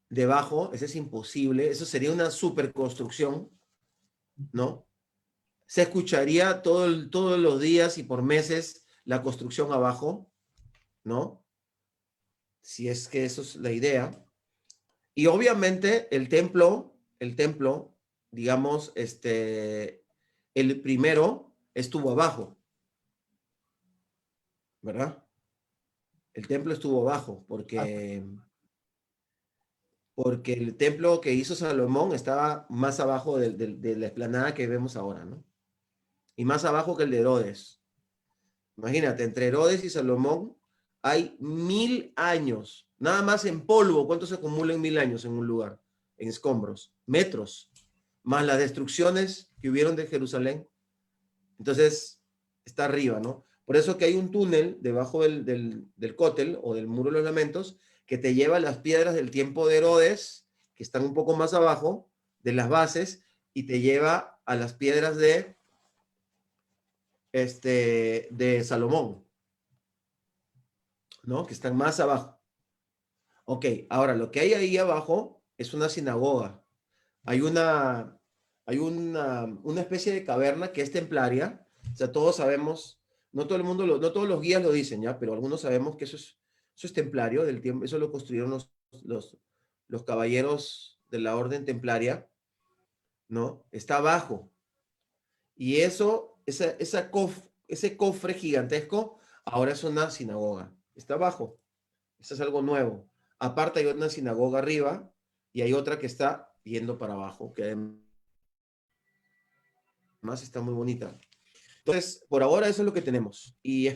debajo, eso es imposible, eso sería una superconstrucción, ¿no? Se escucharía todos los días y por meses la construcción abajo, ¿no? Si es que eso es la idea. Y obviamente el templo, digamos, el primero estuvo abajo, ¿verdad? El templo estuvo abajo porque el templo que hizo Salomón estaba más abajo de la explanada que vemos ahora, ¿no? Y más abajo que el de Herodes. Imagínate, entre Herodes y Salomón hay 1000 años, nada más en polvo. ¿Cuánto se acumula en 1000 años en un lugar? En escombros, metros, más las destrucciones que hubieron de Jerusalén. Entonces, está arriba, ¿no? Por eso que hay un túnel debajo del cótel o del muro de los lamentos que te lleva a las piedras del tiempo de Herodes, que están un poco más abajo de las bases, y te lleva a las piedras de Salomón, ¿no? Que están más abajo. Ok, ahora lo que hay ahí abajo es una sinagoga. Hay una especie de caverna que es templaria. O sea, todos sabemos, no todo el mundo, no todos los guías lo dicen ya, pero algunos sabemos que eso es templario del tiempo, eso lo construyeron los los, los caballeros de la orden templaria, ¿no? Está abajo. Y ese cofre gigantesco ahora es una sinagoga. Está abajo. Eso es algo nuevo. Aparte hay una sinagoga arriba y hay otra que está yendo para abajo, que además está muy bonita. Entonces, por ahora eso es lo que tenemos. Y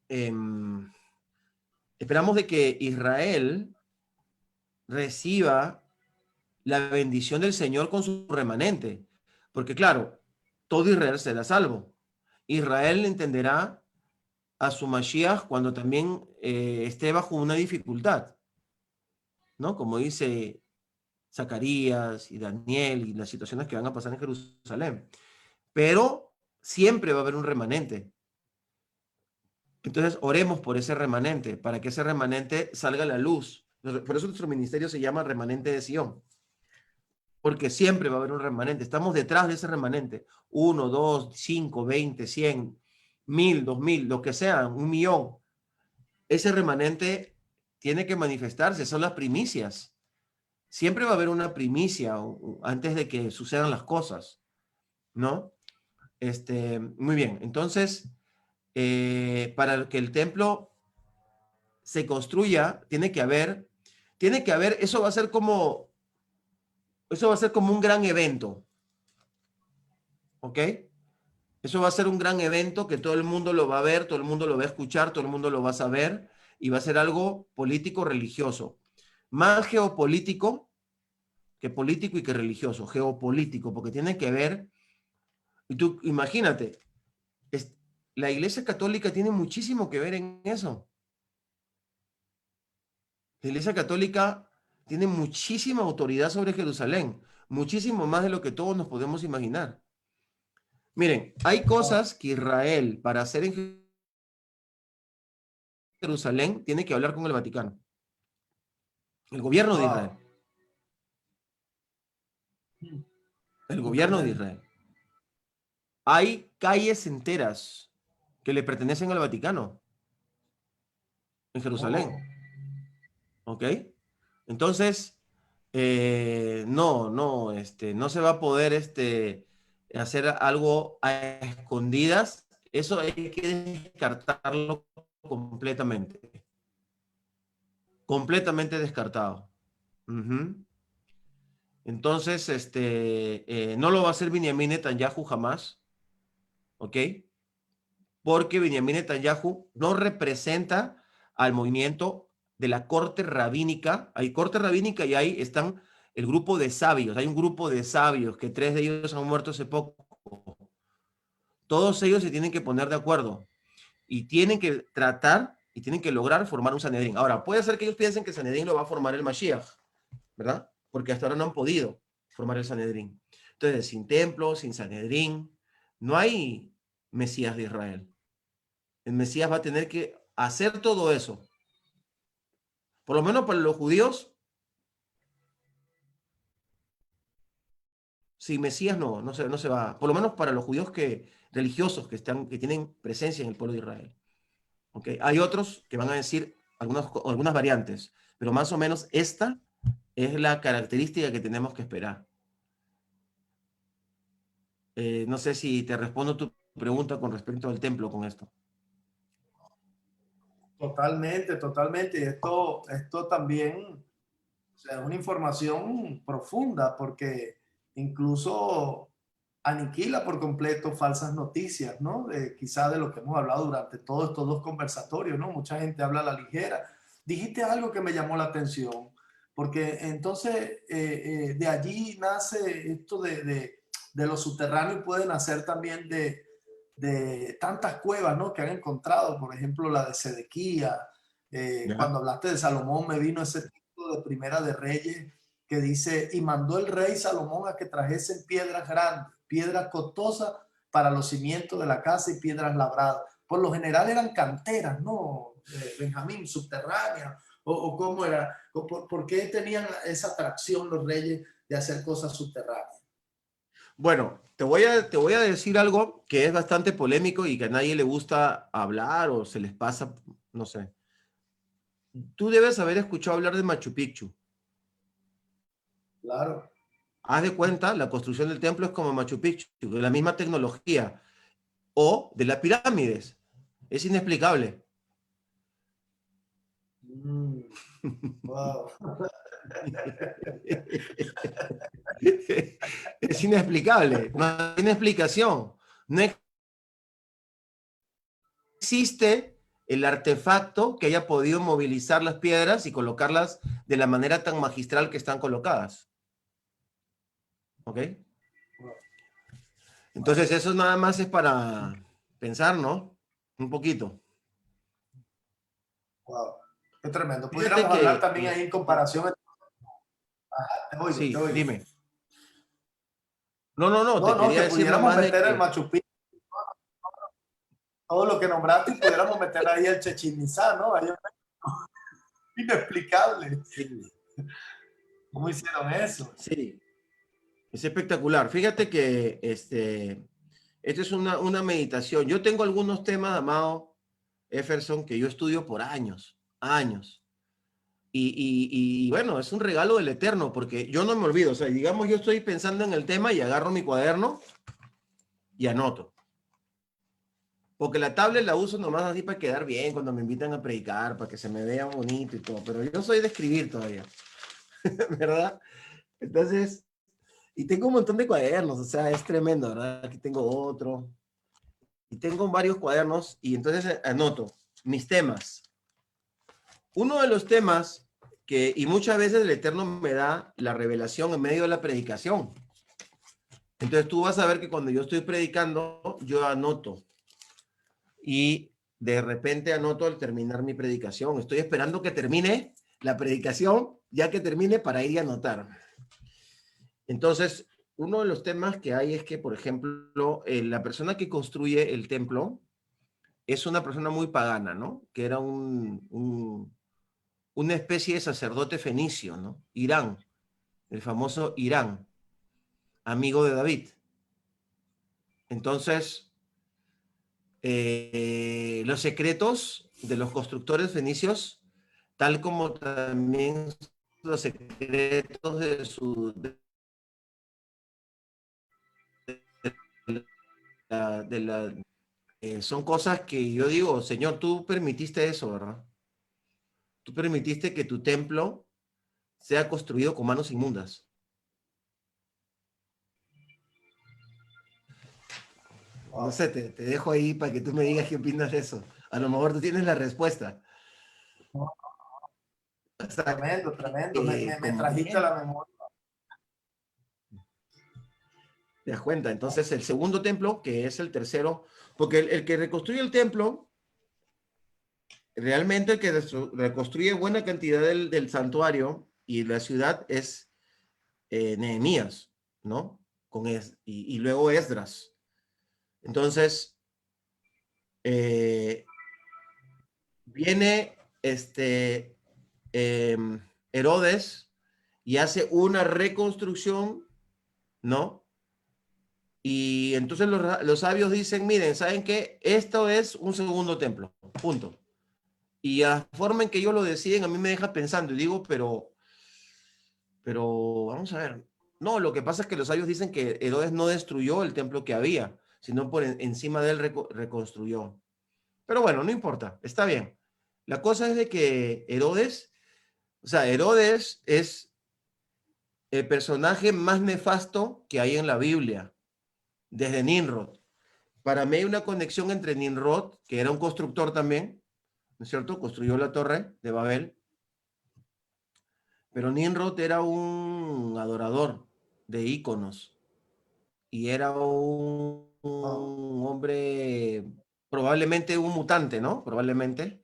em, esperamos de que Israel reciba la bendición del Señor con su remanente. Porque claro, todo Israel será salvo. Israel entenderá a su Mashiach cuando también esté bajo una dificultad, ¿no? Como dice Zacarías y Daniel y las situaciones que van a pasar en Jerusalén. Pero siempre va a haber un remanente. Entonces, oremos por ese remanente, para que ese remanente salga a la luz. Por eso nuestro ministerio se llama Remanente de Sion, porque siempre va a haber un remanente. Estamos detrás de ese remanente. 1, 2, 5, 20, 100, 1000, 2000, lo que sea, 1.000.000. Ese remanente tiene que manifestarse, son las primicias. Siempre va a haber una primicia antes de que sucedan las cosas, ¿no? Muy bien, entonces, para que el templo se construya, eso va a ser como un gran evento, ¿ok? Eso va a ser un gran evento que todo el mundo lo va a ver, todo el mundo lo va a escuchar, todo el mundo lo va a saber y va a ser algo político religioso. Más geopolítico que político y que religioso, geopolítico, porque tiene que ver, y tú imagínate, la Iglesia Católica tiene muchísimo que ver en eso. La Iglesia Católica tiene muchísima autoridad sobre Jerusalén, muchísimo más de lo que todos nos podemos imaginar. Miren, hay cosas que Israel, para hacer en Jerusalén, tiene que hablar con el Vaticano, el gobierno de Israel. Wow. El Qué gobierno de tremendo. Israel. Hay calles enteras que le pertenecen al Vaticano en Oh, Jerusalén. ¿Ok? Entonces, no se va a poder hacer algo a escondidas. Eso hay que descartarlo completamente. Completamente descartado. Ujú. Entonces, no lo va a hacer Benjamín Netanyahu jamás. ¿Ok? Porque Benjamín Netanyahu no representa al movimiento de la corte rabínica. Hay corte rabínica y ahí están el grupo de sabios. Hay un grupo de sabios que 3 de ellos han muerto hace poco. Todos ellos se tienen que poner de acuerdo y tienen que tratar y tienen que lograr formar un Sanedrín. Ahora, puede ser que ellos piensen que el Sanedrín lo va a formar el Mashiach, ¿verdad? Porque hasta ahora no han podido formar el Sanedrín. Entonces, sin templo, sin Sanedrín, no hay Mesías de Israel. El Mesías va a tener que hacer todo eso. Por lo menos para los judíos, sin Mesías no se va. Por lo menos para los judíos religiosos que tienen presencia en el pueblo de Israel. ¿Okay? Hay otros que van a decir algunas variantes, pero más o menos esta es la característica que tenemos que esperar. No sé si te respondo tu pregunta con respecto al templo con esto. totalmente, totalmente. Y esto también, o sea, es una información profunda porque incluso aniquila por completo falsas noticias, ¿no? Quizá de lo que hemos hablado durante todos estos dos conversatorios, ¿no? Mucha gente habla a la ligera. Dijiste algo que me llamó la atención, porque entonces de allí nace esto de los subterráneos, puede nacer también de tantas cuevas, ¿no? Que han encontrado, por ejemplo, la de Sedequía. ¿Ya? Cuando hablaste de Salomón, me vino ese título de Primera de Reyes que dice, y mandó el rey Salomón a que trajesen piedras grandes, piedras costosas para los cimientos de la casa y piedras labradas. Por lo general eran canteras, ¿no? Benjamín, subterráneas, o cómo era, por qué tenían esa atracción los reyes de hacer cosas subterráneas. Bueno, te voy a decir algo que es bastante polémico y que a nadie le gusta hablar o se les pasa, no sé. tú debes haber escuchado hablar de Machu Picchu. Claro. Haz de cuenta, la construcción del templo es como Machu Picchu, de la misma tecnología, o de las pirámides. Es inexplicable. Wow. Es inexplicable, no tiene explicación. No existe el artefacto que haya podido movilizar las piedras y colocarlas de la manera tan magistral que están colocadas. ¿Ok? Entonces eso nada más es para pensar, ¿no? Un poquito. Wow. Qué tremendo. Fíjate Pudiéramos hablar que, también ahí en comparación. Te oigo, te sí, oigo. dime. No, No, te no, quería que decir pudiéramos nomás de meter el que, Machu Picchu, todo lo que nombraste, y pudiéramos meter ahí el Chichén Itzá, ¿no? Ahí es inexplicable. sí, ¿Cómo hicieron eso? sí, es espectacular. Fíjate que esto es una meditación. Yo tengo algunos temas, amado Jefferson, que yo estudio por años, años. Y bueno, es un regalo del Eterno, porque yo no me olvido. O sea, digamos, yo estoy pensando en el tema y agarro mi cuaderno y anoto. Porque la tablet la uso nomás así para quedar bien cuando me invitan a predicar, para que se me vea bonito y todo. Pero yo soy de escribir todavía, ¿verdad? Entonces, y tengo un montón de cuadernos, o sea, es tremendo, ¿verdad? Aquí tengo otro. Y tengo varios cuadernos y entonces anoto mis temas. Uno de los temas que, y muchas veces el Eterno me da la revelación en medio de la predicación. Entonces tú vas a ver que cuando yo estoy predicando, yo anoto. Y de repente anoto al terminar mi predicación. Estoy esperando que termine la predicación, ya que termine para ir a anotar. Entonces, uno de los temas que hay es que, por ejemplo, la persona que construye el templo es una persona muy pagana, ¿no? Que era una especie de sacerdote fenicio, ¿no? Irán, el famoso Irán, amigo de David. Entonces, los secretos de los constructores fenicios, tal como también los secretos de la son cosas que yo digo, Señor, tú permitiste eso, ¿verdad? Tú permitiste que tu templo sea construido con manos inmundas. No Wow. sé, te dejo ahí para que tú me digas qué opinas de eso. A lo mejor tú tienes la respuesta. O sea, Tremendo, tremendo. Me como trajiste a bien, la memoria. te das cuenta. Entonces, el segundo templo, que es el tercero, porque el que reconstruye el templo, realmente el que reconstruye buena cantidad del santuario y la ciudad es Nehemías, ¿no? Y luego Esdras. Entonces, eh, viene eh, Herodes y hace una reconstrucción, ¿no? Y entonces los sabios dicen, miren, ¿saben qué? Esto es un segundo templo, punto. Y la forma en que ellos lo deciden a mí me deja pensando y digo, pero vamos a ver. No, lo que pasa es que los sabios dicen que Herodes no destruyó el templo que había, sino por encima de él reconstruyó. Pero bueno, no importa, está bien. La cosa es de que Herodes, o sea, Herodes es el personaje más nefasto que hay en la Biblia, desde Nimrod. Para mí hay una conexión entre Nimrod, que era un constructor también, ¿no es cierto? Construyó la torre de Babel, pero Nimrod era un adorador de íconos y era Wow. un hombre, probablemente un mutante, ¿no? Probablemente.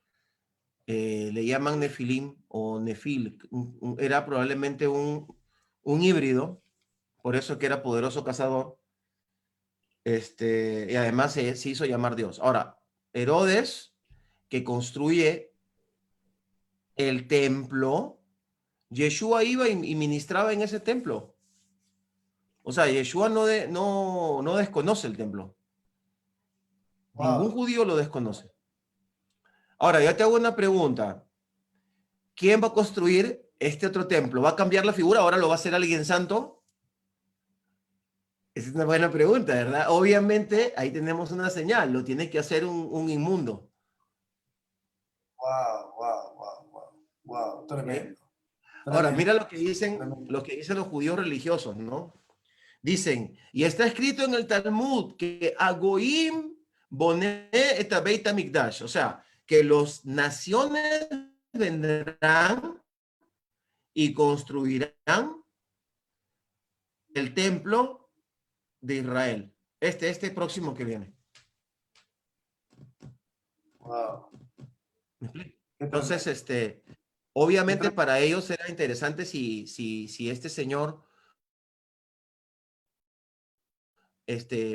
Le llaman Nefilim o Nefil. Era probablemente un híbrido, por eso que era poderoso cazador. Y además se hizo llamar Dios. Ahora, Herodes, que construye el templo, Yeshua iba y ministraba en ese templo. O sea, Yeshua no desconoce el templo. Ningún Wow. judío lo desconoce. Ahora, ya te hago una pregunta. ¿quién va a construir este otro templo? ¿Va a cambiar la figura? ¿Ahora lo va a hacer alguien santo? Esa es una buena pregunta, ¿verdad? Obviamente, ahí tenemos una señal. Lo tiene que hacer un inmundo. Wow, wow, wow, wow, wow, ¿Ok? tremendo, Ahora, tremendo, mira tremendo. lo que dicen los judíos religiosos, ¿no? Dicen, y está escrito en el Talmud que Agoim boné et Beit HaMikdash, o sea, que los naciones vendrán y construirán el templo de Israel. Este próximo que viene. Wow, ¿Me explico? qué Entonces, tremendo, qué obviamente tremendo. para ellos era interesante si este señor,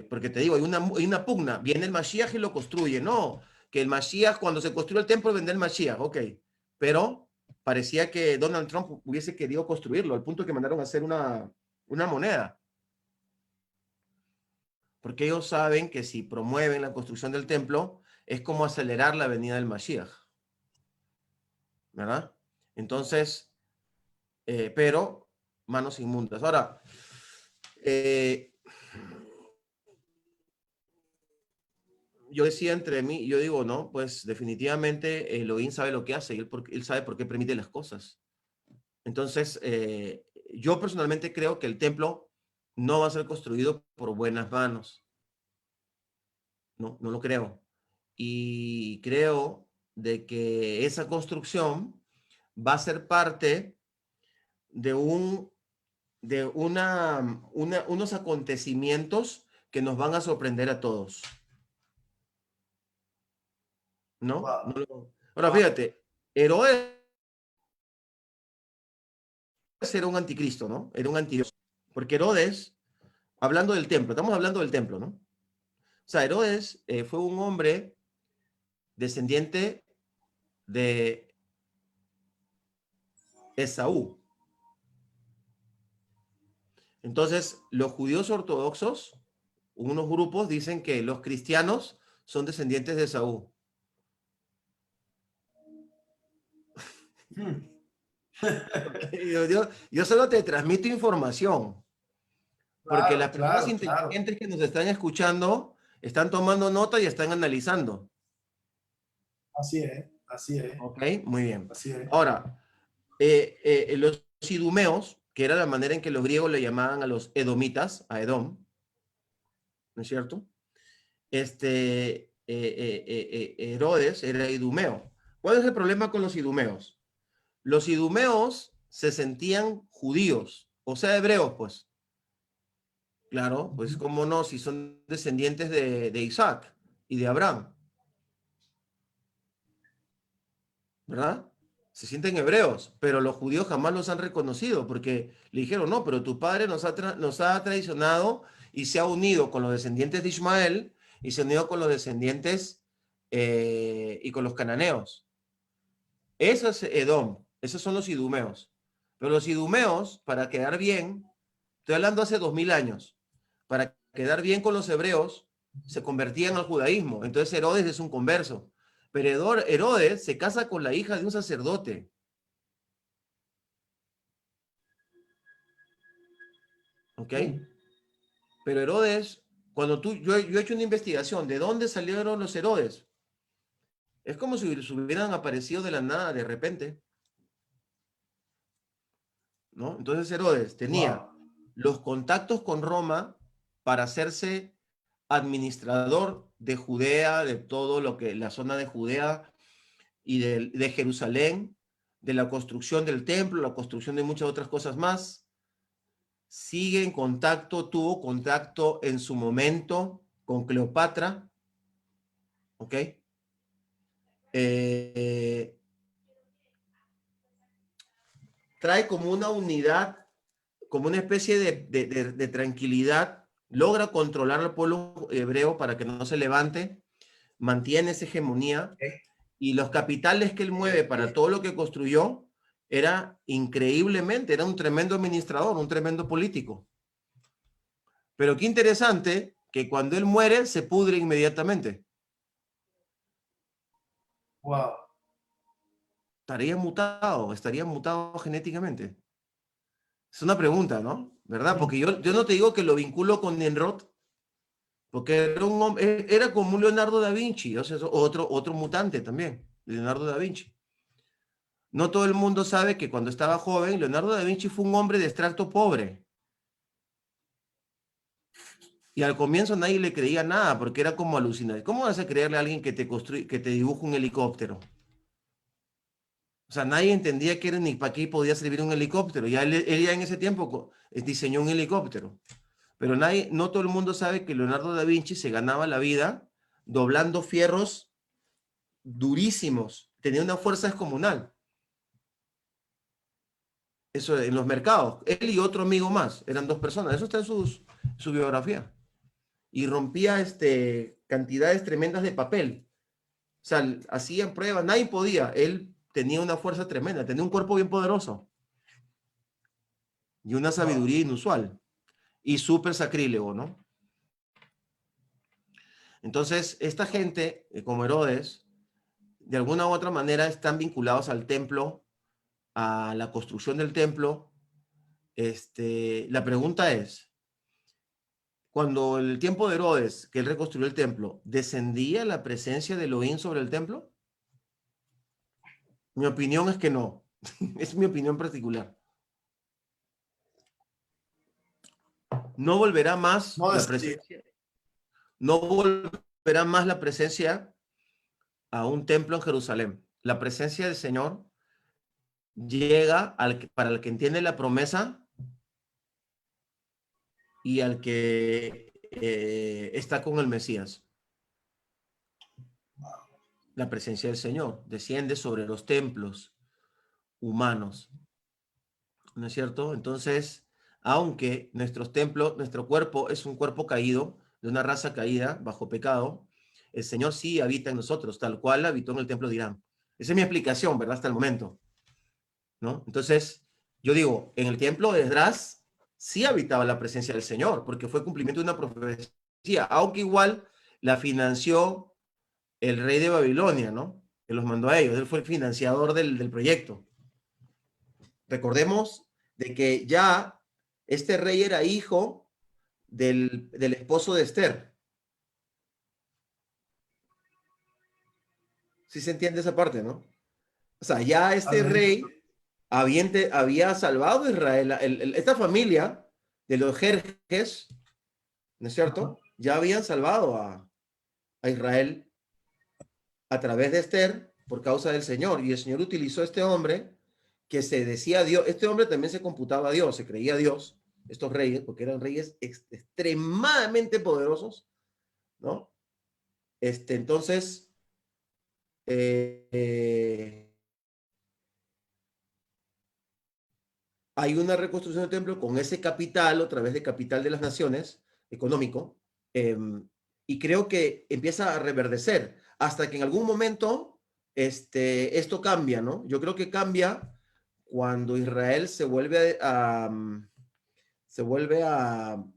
porque te digo, hay una pugna, viene el Mashiach y lo construye, no, que el Mashiach, cuando se construyó el templo, vendrá el Mashiach, ok, pero parecía que Donald Trump hubiese querido construirlo, al punto que mandaron a hacer una moneda, porque ellos saben que si promueven la construcción del templo, es como acelerar la venida del Mashiach, ¿verdad? Entonces, pero manos inmundas. Ahora, eh, yo decía entre mí, yo digo, no, pues definitivamente Elohim sabe lo que hace y él sabe por qué permite las cosas. Entonces, yo personalmente creo que el templo no va a ser construido por buenas manos. No, no lo creo. Y creo de que esa construcción va a ser parte de unos acontecimientos que nos van a sorprender a todos, ¿no? Wow, Ahora, wow, fíjate, Herodes era un anticristo, ¿no? Era un antidios. Porque Herodes, hablando del templo, estamos hablando del templo, ¿no? O sea, Herodes fue un hombre descendiente de Esaú. Entonces, los judíos ortodoxos, unos grupos dicen que los cristianos son descendientes de Esaú. hmm, Yo solo te transmito información, porque las claro, personas claro, claro, inteligentes que nos están escuchando están tomando nota y están analizando. así es, ¿Ok? Muy bien. así es. Ahora, los idumeos, que era la manera en que los griegos le llamaban a los edomitas, a Edom, ¿no es cierto? Herodes era idumeo. ¿Cuál es el problema con los idumeos? Los idumeos se sentían judíos, o sea, hebreos, pues. Claro, pues Ujú. cómo no, si son descendientes de Isaac y de Abraham, ¿verdad? Se sienten hebreos, pero los judíos jamás los han reconocido porque le dijeron, no, pero tu padre nos ha traicionado y se ha unido con los descendientes de Ismael y se ha unido con los descendientes y con los cananeos. Eso es Edom, esos son los idumeos. Pero los idumeos, para quedar bien, estoy hablando hace 2000 años, para quedar bien con los hebreos, se convertían al judaísmo. Entonces Herodes es un converso. Pero Herodes se casa con la hija de un sacerdote. ¿Ok? Hmm. Pero Herodes, yo he hecho una investigación de dónde salieron los Herodes. Es como si hubieran aparecido de la nada de repente, ¿no? Entonces Herodes tenía Wow, los contactos con Roma para hacerse administrador de Judea, de todo lo que la zona de Judea y de Jerusalén, de la construcción del templo, la construcción de muchas otras cosas más. Sigue en contacto, tuvo contacto en su momento con Cleopatra, ¿ok? Eh, trae como una unidad, como una especie de tranquilidad, logra controlar al pueblo hebreo para que no se levante, mantiene esa hegemonía y los capitales que él mueve para todo lo que construyó era increíblemente, era un tremendo administrador, un tremendo político. Pero qué interesante que cuando él muere se pudre inmediatamente. wow, estaría mutado genéticamente. Es una pregunta, ¿no? ¿Verdad? Porque yo no te digo que lo vinculo con Nimrod, porque era, era como un Leonardo da Vinci, o sea, otro mutante también, Leonardo da Vinci. No todo el mundo sabe que cuando estaba joven, Leonardo da Vinci fue un hombre de extracto pobre. Y al comienzo nadie le creía nada, porque era como alucinante. ¿Cómo vas a creerle a alguien que que te dibuja un helicóptero? O sea, nadie entendía que era ni para qué podía servir un helicóptero. Ya él ya en ese tiempo diseñó un helicóptero. Pero no todo el mundo sabe que Leonardo da Vinci se ganaba la vida doblando fierros durísimos. Tenía una fuerza descomunal. Eso en los mercados. Él y otro amigo más. Eran dos personas. Eso está en su biografía. Y rompía cantidades tremendas de papel. O sea, hacían pruebas. Nadie podía. Él tenía una fuerza tremenda. Tenía un cuerpo bien poderoso. Y una Wow. sabiduría inusual. Y súper sacrílego, ¿no? Entonces, esta gente, como Herodes, de alguna u otra manera están vinculados al templo, a la construcción del templo. La pregunta es, cuando el tiempo de Herodes, que él reconstruyó el templo, ¿descendía la presencia de Elohim sobre el templo? Mi opinión es que no. Es mi opinión particular. No volverá más No la descendía. presencia, no volverá más la presencia a un templo en Jerusalén. La presencia del Señor llega para el que entiende la promesa y al que está con el Mesías. La presencia del Señor desciende sobre los templos humanos, ¿no es cierto? Entonces, aunque nuestros templos, nuestro cuerpo es un cuerpo caído, de una raza caída, bajo pecado, el Señor sí habita en nosotros, tal cual habitó en el templo de Irán. Esa es mi explicación, ¿verdad? Hasta el momento, ¿no? Entonces, yo digo, en el templo de Esdras sí habitaba la presencia del Señor, porque fue cumplimiento de una profecía, aunque igual la financió el rey de Babilonia, ¿no? Que los mandó a ellos, él fue el financiador del proyecto. Recordemos de que ya este rey era hijo del esposo de Esther. ¿Sí se entiende esa parte, no? O sea, ya este Amén. rey había salvado a Israel. Esta familia de los Jerjes, ¿no es Ajá. cierto? Ya habían salvado a Israel a través de Esther por causa del Señor. Y el Señor utilizó a este hombre que se decía Dios. Este hombre también se computaba a Dios, se creía a Dios, estos reyes, porque eran reyes extremadamente poderosos, ¿no? Entonces, eh, hay una reconstrucción del templo con ese capital, a través de capital de las naciones, económico, eh, y creo que empieza a reverdecer hasta que en algún momento esto cambia, ¿no? Yo creo que cambia cuando Israel se vuelve a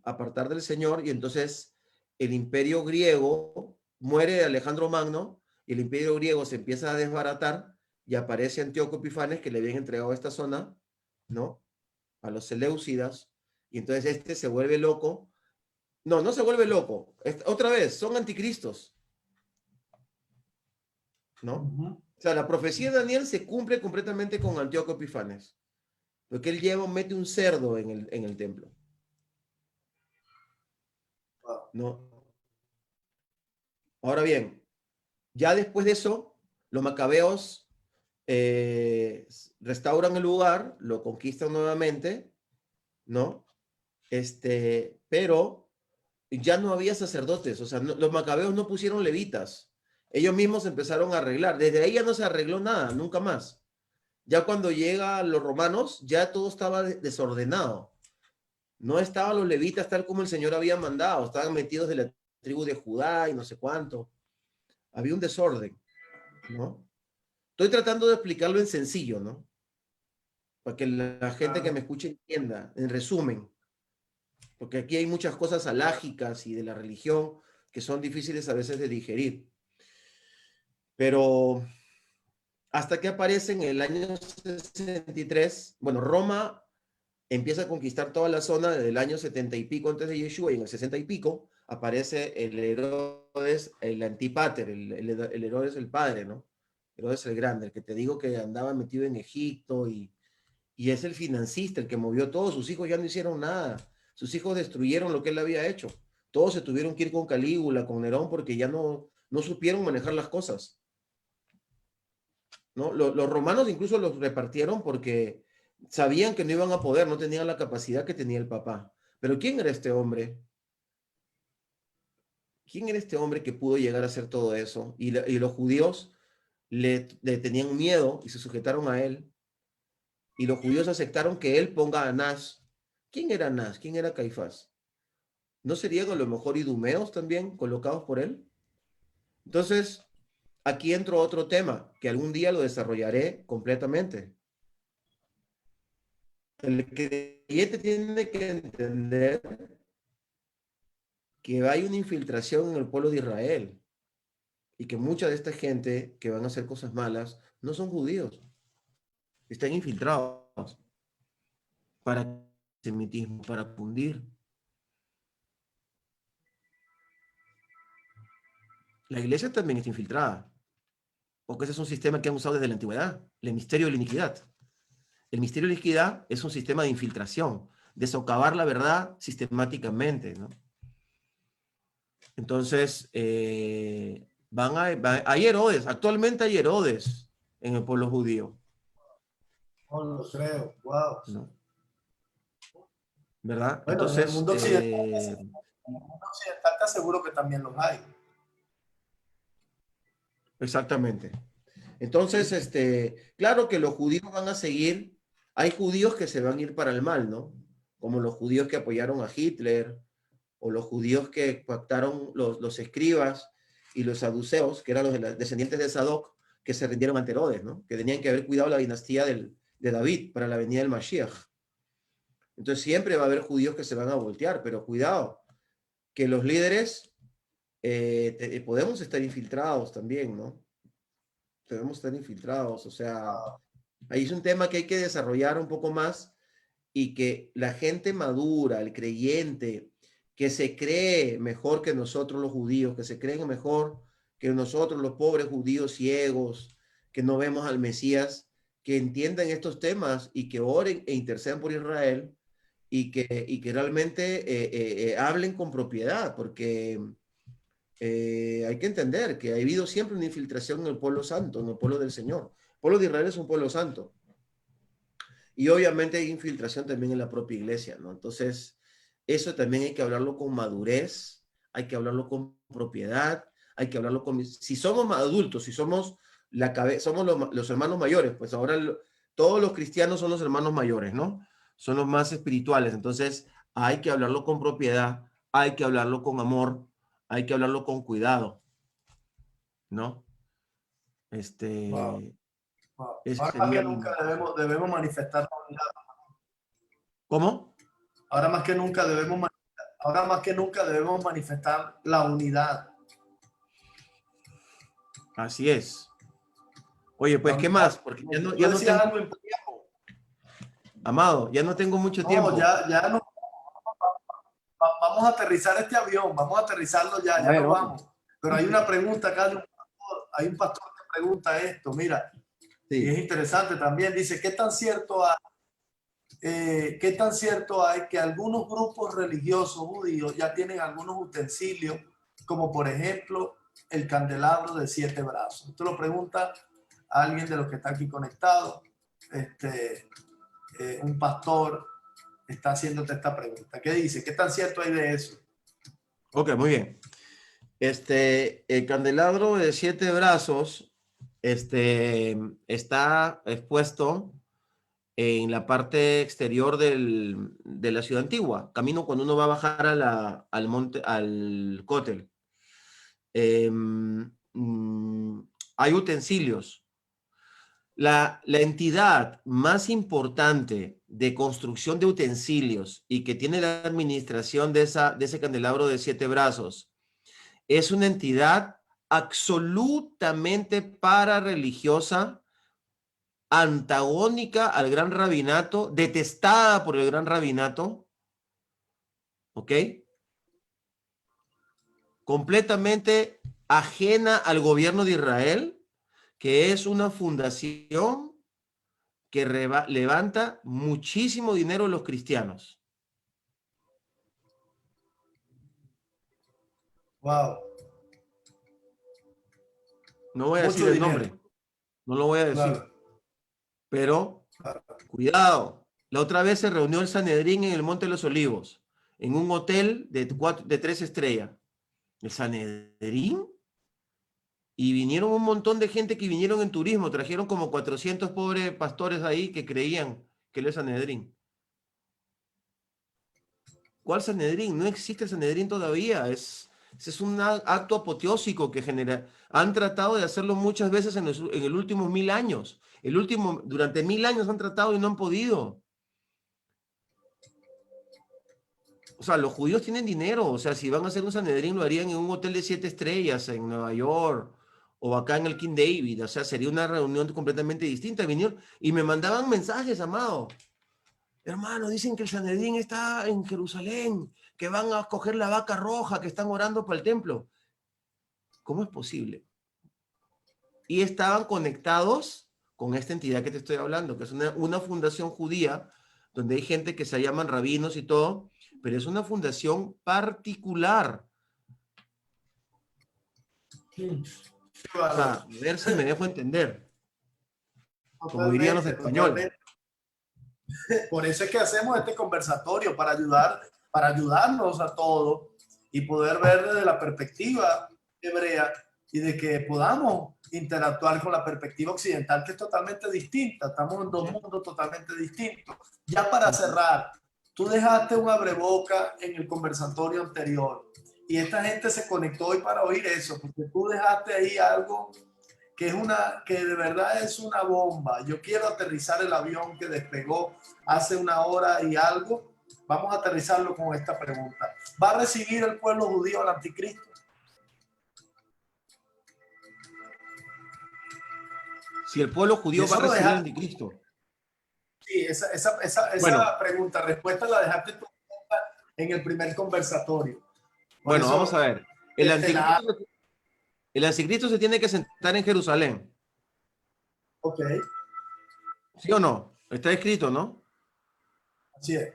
apartar del Señor y entonces el imperio griego muere Alejandro Magno y el imperio griego se empieza a desbaratar y aparece Antíoco Epifanes que le habían entregado esta zona, ¿no? A los Seleucidas y entonces se vuelve loco. No, no se vuelve loco. Otra vez, son anticristos, ¿no? Ujú. O sea, la profecía de Daniel se cumple completamente con Antíoco Epifanes, porque él mete un cerdo en el templo, Wow. ¿no? Ahora bien, ya después de eso, los macabeos eh, restauran el lugar, lo conquistan nuevamente, ¿no? Pero ya no había sacerdotes, o sea, los macabeos no pusieron levitas, ellos mismos empezaron a arreglar, desde ahí ya no se arregló nada, nunca más. Ya cuando llegan los romanos, ya todo estaba desordenado, no estaban los levitas tal como el Señor había mandado, estaban metidos de la tribu de Judá y no sé cuánto, había un desorden, ¿no? Estoy tratando de explicarlo en sencillo, ¿no? Para que la gente que Claro, me escuche entienda, en resumen, porque aquí hay muchas cosas claro. alágicas y de la religión que son difíciles a veces de digerir. Pero hasta que aparece en el año 63, bueno, Roma empieza a conquistar toda la zona desde el año 70 y pico antes de Yeshua, y en el 60 y pico aparece el Herodes, el antipater, el Herodes el padre, ¿no? Herodes el grande, el que te digo que andaba metido en Egipto y es el financista, el que movió todo. Sus hijos ya no hicieron nada. Sus hijos destruyeron lo que él había hecho. Todos se tuvieron que ir con Calígula, con Nerón, porque ya no supieron manejar las cosas, ¿no? Los romanos incluso los repartieron porque sabían que no iban a poder, no tenían la capacidad que tenía el papá. Pero ¿quién era este hombre? ¿Quién era este hombre que pudo llegar a hacer todo eso? Y los judíos le tenían miedo y se sujetaron a él. Y los judíos aceptaron que él ponga a Anás. ¿Quién era Anás? ¿Quién era Caifás? ¿No serían a lo mejor idumeos también colocados por él? Entonces, aquí entro a otro tema que algún día lo desarrollaré completamente. El creyente tiene que entender que hay una infiltración en el pueblo de Israel y que mucha de esta gente que van a hacer cosas malas no son judíos, están infiltrados para semitismo, para fundir. La iglesia también está infiltrada, porque ese es un sistema que han usado desde la antigüedad, el misterio de la iniquidad. El misterio de la iniquidad es un sistema de infiltración, de socavar la verdad sistemáticamente, ¿no? Entonces, hay Herodes, actualmente hay Herodes en el pueblo judío. No lo creo, wow. ¿No? ¿Verdad? Bueno, Entonces, en el mundo occidental te aseguro que también los hay. exactamente. Entonces, claro que los judíos van a seguir, hay judíos que se van a ir para el mal, ¿no? Como los judíos que apoyaron a Hitler, o los judíos que pactaron los escribas y los saduceos, que eran los descendientes de Sadoc, que se rindieron ante Herodes, ¿no? Que tenían que haber cuidado la dinastía de David para la venida del Mashiach. Entonces siempre va a haber judíos que se van a voltear, pero cuidado, que los líderes podemos estar infiltrados también, ¿no? Debemos estar infiltrados, o sea, ahí es un tema que hay que desarrollar un poco más y que la gente madura, el creyente, que se cree mejor que nosotros los judíos, que se creen mejor que nosotros los pobres judíos ciegos, que no vemos al Mesías, que entiendan estos temas y que oren e intercedan por Israel y que realmente hablen con propiedad, porque hay que entender que ha habido siempre una infiltración en el pueblo santo, en el pueblo del Señor. El pueblo de Israel es un pueblo santo. Y obviamente hay infiltración también en la propia iglesia, ¿no? Entonces, eso también hay que hablarlo con madurez, hay que hablarlo con propiedad, hay que hablarlo con... Si somos adultos, si somos somos los hermanos mayores, pues ahora todos los cristianos son los hermanos mayores, ¿no? Son los más espirituales. Entonces, hay que hablarlo con propiedad, hay que hablarlo con amor, hay que hablarlo con cuidado, ¿no? Wow, wow. Ese Ahora más sería que el... nunca debemos manifestar la unidad. ¿Cómo? Ahora más que nunca ahora más que nunca debemos manifestar la unidad. Así es. Oye, La pues, ¿qué unidad. más? Porque Tú ya no decías tengo algo mucho tiempo. Amado, ya no tengo mucho no, tiempo. ya no, vamos a aterrizar este avión, vamos a aterrizarlo ya, A ya ver, nos vamos. vamos. Pero hay una pregunta acá de un pastor, hay un pastor que pregunta esto, mira, y es Sí. interesante también, dice, ¿qué tan cierto hay que algunos grupos religiosos judíos ya tienen algunos utensilios, como por ejemplo el candelabro de 7 brazos? Esto lo pregunta a alguien de los que está aquí conectado, un pastor está haciéndote esta pregunta. ¿Qué dice? ¿Qué tan cierto hay de eso? Ok, muy bien. El candelabro de 7 brazos, está expuesto en la parte exterior de la ciudad antigua, camino cuando uno va a bajar al monte, al cótel. Hay utensilios. La entidad más importante de construcción de utensilios y que tiene la administración de ese candelabro de 7 brazos es una entidad absolutamente parareligiosa, antagónica al gran rabinato, detestada por el gran rabinato, ¿ok? Completamente ajena al gobierno de Israel, que es una fundación que levanta muchísimo dinero a los cristianos. Wow. No voy a decir Mucho el dinero. nombre, no lo voy a decir, Claro, pero claro. cuidado. La otra vez se reunió el Sanedrín en el Monte de los Olivos, en un hotel de 3 estrellas. ¿El Sanedrín? Y vinieron un montón de gente que vinieron en turismo, trajeron como 400 pobres pastores ahí que creían que era el Sanedrín. ¿Cuál Sanedrín? No existe el Sanedrín todavía. Ese es un acto apoteósico que genera. Han tratado de hacerlo muchas veces en el últimos 1000 años. Durante 1000 años han tratado y no han podido. O sea, los judíos tienen dinero. O sea, si van a hacer un Sanedrín, lo harían en un hotel de 7 estrellas en Nueva York o acá en el King David. O sea, sería una reunión completamente distinta. Vinieron y me mandaban mensajes, amado. Hermano, dicen que el Sanedrín está en Jerusalén, que van a coger la vaca roja, que están orando para el templo. ¿Cómo es posible? Y estaban conectados con esta entidad que te estoy hablando, que es una fundación judía, donde hay gente que se llaman rabinos y todo, pero es una fundación particular. Qué O sea, bárbaro. a ver si me dejo entender, como dirían los Totalmente, españoles. totalmente. Por eso es que hacemos este conversatorio, para ayudarnos a todos y poder ver desde la perspectiva hebrea y de que podamos interactuar con la perspectiva occidental, que es totalmente distinta. Estamos en dos mundos totalmente distintos. Ya para cerrar, tú dejaste un abreboca en el conversatorio anterior y esta gente se conectó hoy para oír eso, porque tú dejaste ahí algo que de verdad es una bomba. Yo quiero aterrizar el avión que despegó hace una hora y algo. Vamos a aterrizarlo con esta pregunta. ¿Va a recibir el pueblo judío al anticristo? Si el pueblo Y judío va eso a lo recibir al dejaste. anticristo. Sí, Bueno, esa pregunta, respuesta la dejaste tú en el primer conversatorio. Por bueno, vamos a eso ver. El la... anticristo, el anticristo se tiene que sentar en Jerusalén. Ok, ¿Sí o no? Está escrito, ¿no? así es.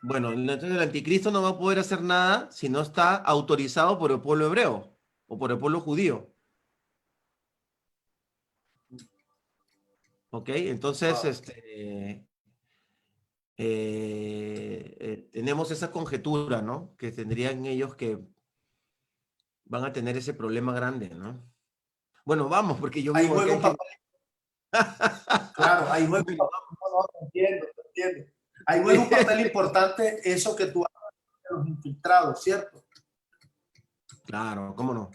Bueno, entonces el anticristo no va a poder hacer nada si no está autorizado por el pueblo hebreo o por el pueblo judío. ¿Ok? Entonces, Wow. tenemos esa conjetura, ¿no? Que tendrían ellos que van a tener ese problema grande, ¿no? Bueno, vamos, porque yo Ahí vivo aquí juega en un papel, claro, ahí juega un Bueno, papel, no, no, te entiendo, te entiendo. Ahí juega un papel vamos. importante eso que tú hablas de los infiltrados, ¿cierto? Claro, ¿cómo no?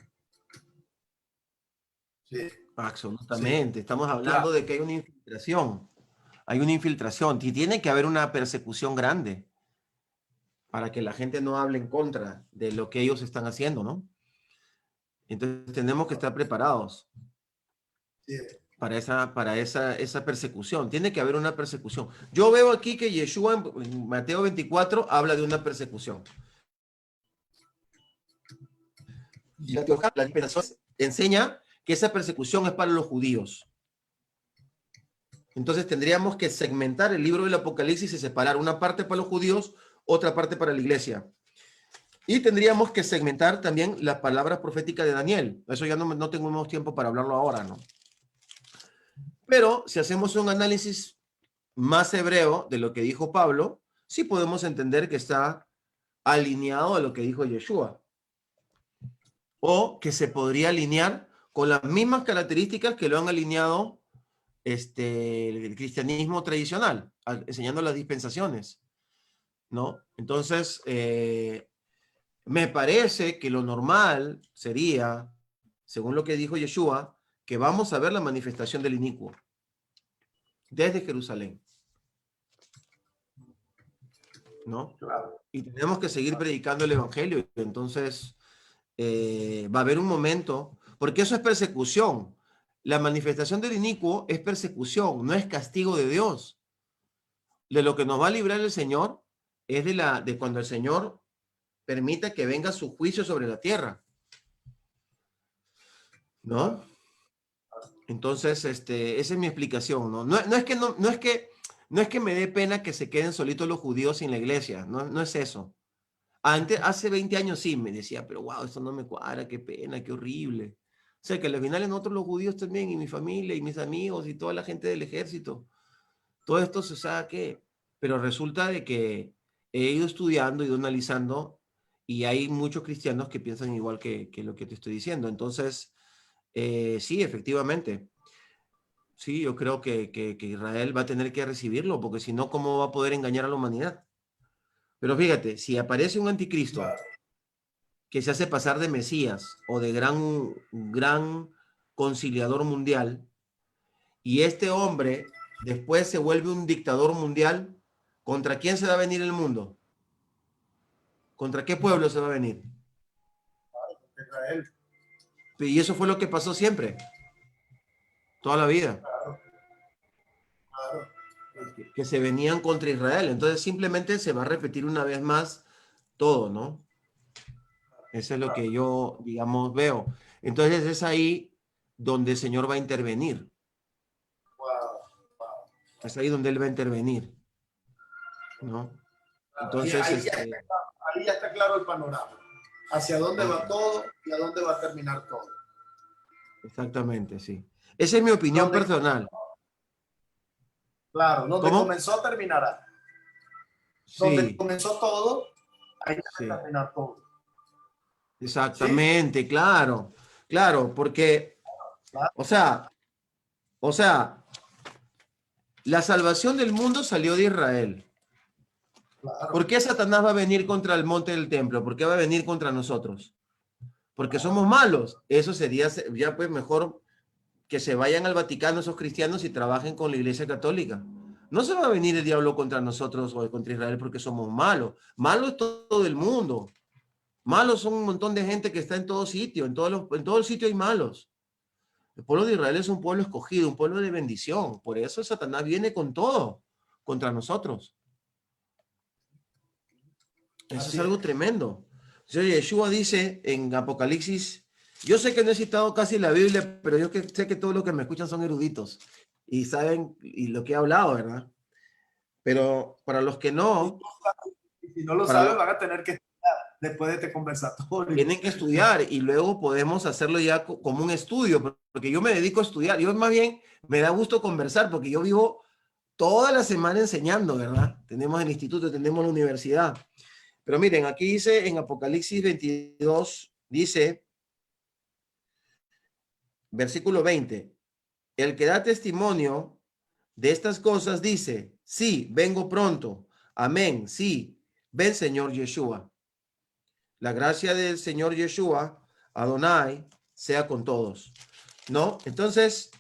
Sí, sí, Absolutamente. Estamos hablando claro. de que hay una infiltración. Hay una infiltración y tiene que haber una persecución grande para que la gente no hable en contra de lo que ellos están haciendo, ¿no? Entonces tenemos que estar preparados Sí. esa persecución. Tiene que haber una persecución. Yo veo aquí que Yeshua en Mateo 24 habla de una persecución. Y la dispensación enseña que esa persecución es para los judíos. Entonces tendríamos que segmentar el libro del Apocalipsis y separar una parte para los judíos, otra parte para la iglesia. Y tendríamos que segmentar también las palabras proféticas de Daniel. Eso ya no tenemos tiempo para hablarlo ahora, ¿no? Pero si hacemos un análisis más hebreo de lo que dijo Pablo, sí podemos entender que está alineado a lo que dijo Yeshua. O que se podría alinear con las mismas características que lo han alineado el cristianismo tradicional, enseñando las dispensaciones, ¿no? Entonces, me parece que lo normal sería, según lo que dijo Yeshua, que vamos a ver la manifestación del inicuo desde Jerusalén, ¿no? Claro. Y tenemos que seguir predicando el evangelio. Entonces, va a haber un momento, porque eso es persecución. la manifestación del inicuo es persecución, no es castigo de Dios. De lo que nos va a librar el Señor es de cuando el Señor permita que venga su juicio sobre la tierra, ¿no? Entonces, esa es mi explicación, ¿no? No es que me dé pena que se queden solitos los judíos sin la iglesia, no es eso. Hace 20 años sí me decía, pero wow, esto no me cuadra, qué pena, qué horrible. O sea, que al final en nosotros los judíos también, y mi familia, y mis amigos, y toda la gente del ejército, todo esto se sabe que, pero resulta de que he ido estudiando, he ido analizando, y hay muchos cristianos que piensan igual que lo que te estoy diciendo. Entonces, sí, efectivamente. Sí, yo creo que Israel va a tener que recibirlo, porque si no, ¿cómo va a poder engañar a la humanidad? Pero fíjate, si aparece un anticristo Claro. que se hace pasar de Mesías o de gran conciliador mundial, y este hombre después se vuelve un dictador mundial, ¿contra quién se va a venir el mundo? ¿Contra qué pueblo se va a venir? Israel. Y eso fue lo que pasó siempre, toda la vida, Claro, claro. que se venían contra Israel. Entonces simplemente se va a repetir una vez más todo, ¿no? Eso es lo que yo, digamos, veo. Entonces es ahí donde el Señor va a intervenir. Wow, wow. Es ahí donde Él va a intervenir, ¿no? Ahí, Entonces, ahí ya está claro el panorama. Hacia dónde ok, va todo y a dónde va a terminar todo. exactamente, sí. Esa es mi opinión Donde, personal. claro, donde ¿Cómo? comenzó terminará. Donde Sí, comenzó todo, ahí va a sí, terminar todo. ¿Sí? exactamente, claro, claro, porque, Claro, o sea, o sea, la salvación del mundo salió de Israel. ¿Por claro, qué Satanás va a venir contra el monte del templo? ¿Por qué va a venir contra nosotros? Porque somos malos. Eso sería ya pues mejor que se vayan al Vaticano esos cristianos y trabajen con la Iglesia Católica. No se va a venir el diablo contra nosotros o contra Israel porque somos malos. Malo es todo el mundo. Malos son un montón de gente que está en todo sitio. En todo el sitio hay malos. El pueblo de Israel es un pueblo escogido, un pueblo de bendición. Por eso Satanás viene con todo contra nosotros. Eso es así es. algo tremendo. O sea, Yeshua dice en Apocalipsis, yo sé que no he citado casi la Biblia, pero yo sé que todos los que me escuchan son eruditos y saben y lo que he hablado, ¿verdad? Pero para los que no, Y si no lo para saben, los van a tener que estudiar después de este conversatorio. tienen que estudiar y luego podemos hacerlo ya como un estudio, porque yo me dedico a estudiar. Yo más bien me da gusto conversar porque yo vivo toda la semana enseñando, ¿verdad? Tenemos el instituto, tenemos la universidad. Pero miren, aquí dice en Apocalipsis 22, dice, versículo 20, el que da testimonio de estas cosas dice, sí, vengo pronto. Amén, sí, ven Señor Yeshua. La gracia del Señor Yeshua, Adonai, sea con todos. ¿No? Entonces,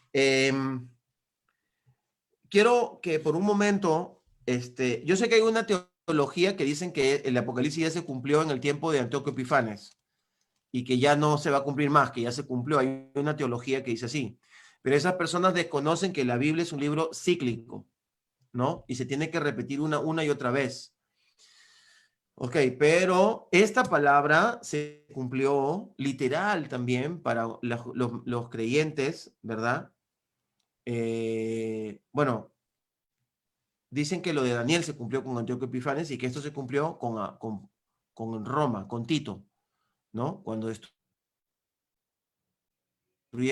quiero que por un momento, yo sé que hay una teología que dicen que el Apocalipsis ya se cumplió en el tiempo de Antíoco Epifanes y que ya no se va a cumplir más, que ya se cumplió. Hay una teología que dice así. Pero esas personas desconocen que la Biblia es un libro cíclico, ¿no? Y se tiene que repetir una y otra vez. Ok, pero esta palabra se cumplió literal también para los creyentes, ¿verdad? Bueno, dicen que lo de Daniel se cumplió con Antíoco Epifanes y que esto se cumplió con Roma, con Tito, ¿no? Cuando destruye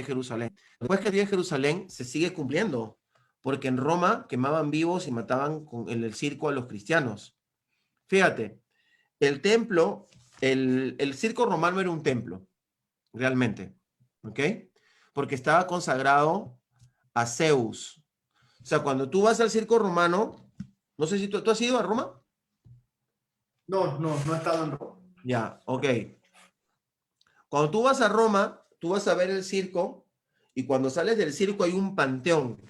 Jerusalén. Después que destruye Jerusalén, se sigue cumpliendo, porque en Roma quemaban vivos y mataban en el circo a los cristianos. Fíjate, el templo, el circo romano era un templo, realmente, ¿ok? Porque estaba consagrado a Zeus. O sea, cuando tú vas al circo romano, no sé si tú has ido a Roma. No, no he estado en Roma. Ya, ok. Cuando tú vas a Roma, tú vas a ver el circo y cuando sales del circo hay un panteón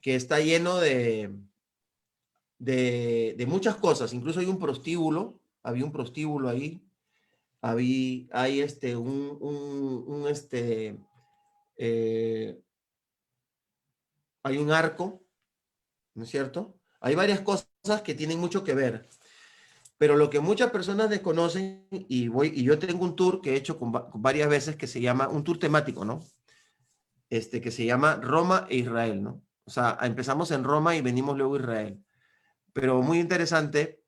que está lleno de muchas cosas. Incluso hay un prostíbulo, había un prostíbulo ahí, hay hay un arco, ¿no es cierto? Hay varias cosas que tienen mucho que ver, pero lo que muchas personas desconocen, y yo tengo un tour que he hecho con varias veces que se llama, un tour temático, ¿no? Que se llama Roma e Israel, ¿no? O sea, empezamos en Roma y venimos luego a Israel. Pero muy interesante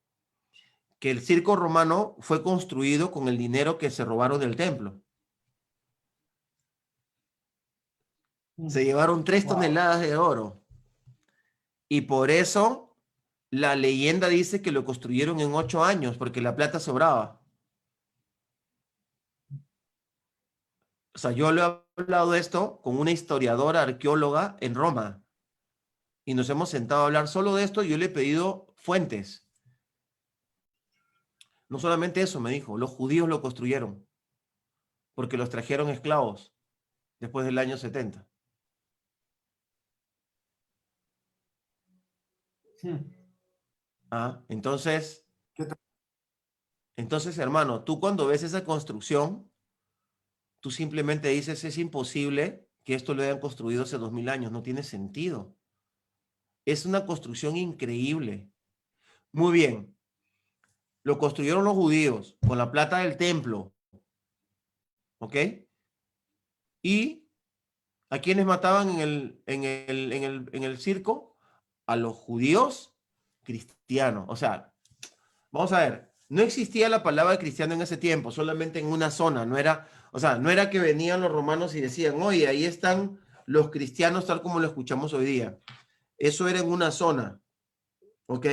que el circo romano fue construido con el dinero que se robaron del templo. Se llevaron 3 Wow. toneladas de oro. Y por eso la leyenda dice que lo construyeron en 8 años, porque la plata sobraba. O sea, yo le he hablado de esto con una historiadora arqueóloga en Roma. Y nos hemos sentado a hablar solo de esto. Y yo le he pedido fuentes. No solamente eso, me dijo, los judíos lo construyeron, porque los trajeron esclavos después del año 70. Ah, entonces, ¿Qué tal? hermano, tú cuando ves esa construcción, tú simplemente dices, es imposible que esto lo hayan construido hace 2000 años, no tiene sentido. Es una construcción increíble. Muy bien, lo construyeron los judíos con la plata del templo, ¿ok? ¿Y a quienes mataban en el circo? A los judíos cristianos. O sea, vamos a ver, no existía la palabra cristiano en ese tiempo, solamente en una zona, no era, o sea, no era que venían los romanos y decían, oye, ahí están los cristianos tal como lo escuchamos hoy día. Eso era en una zona, ¿ok?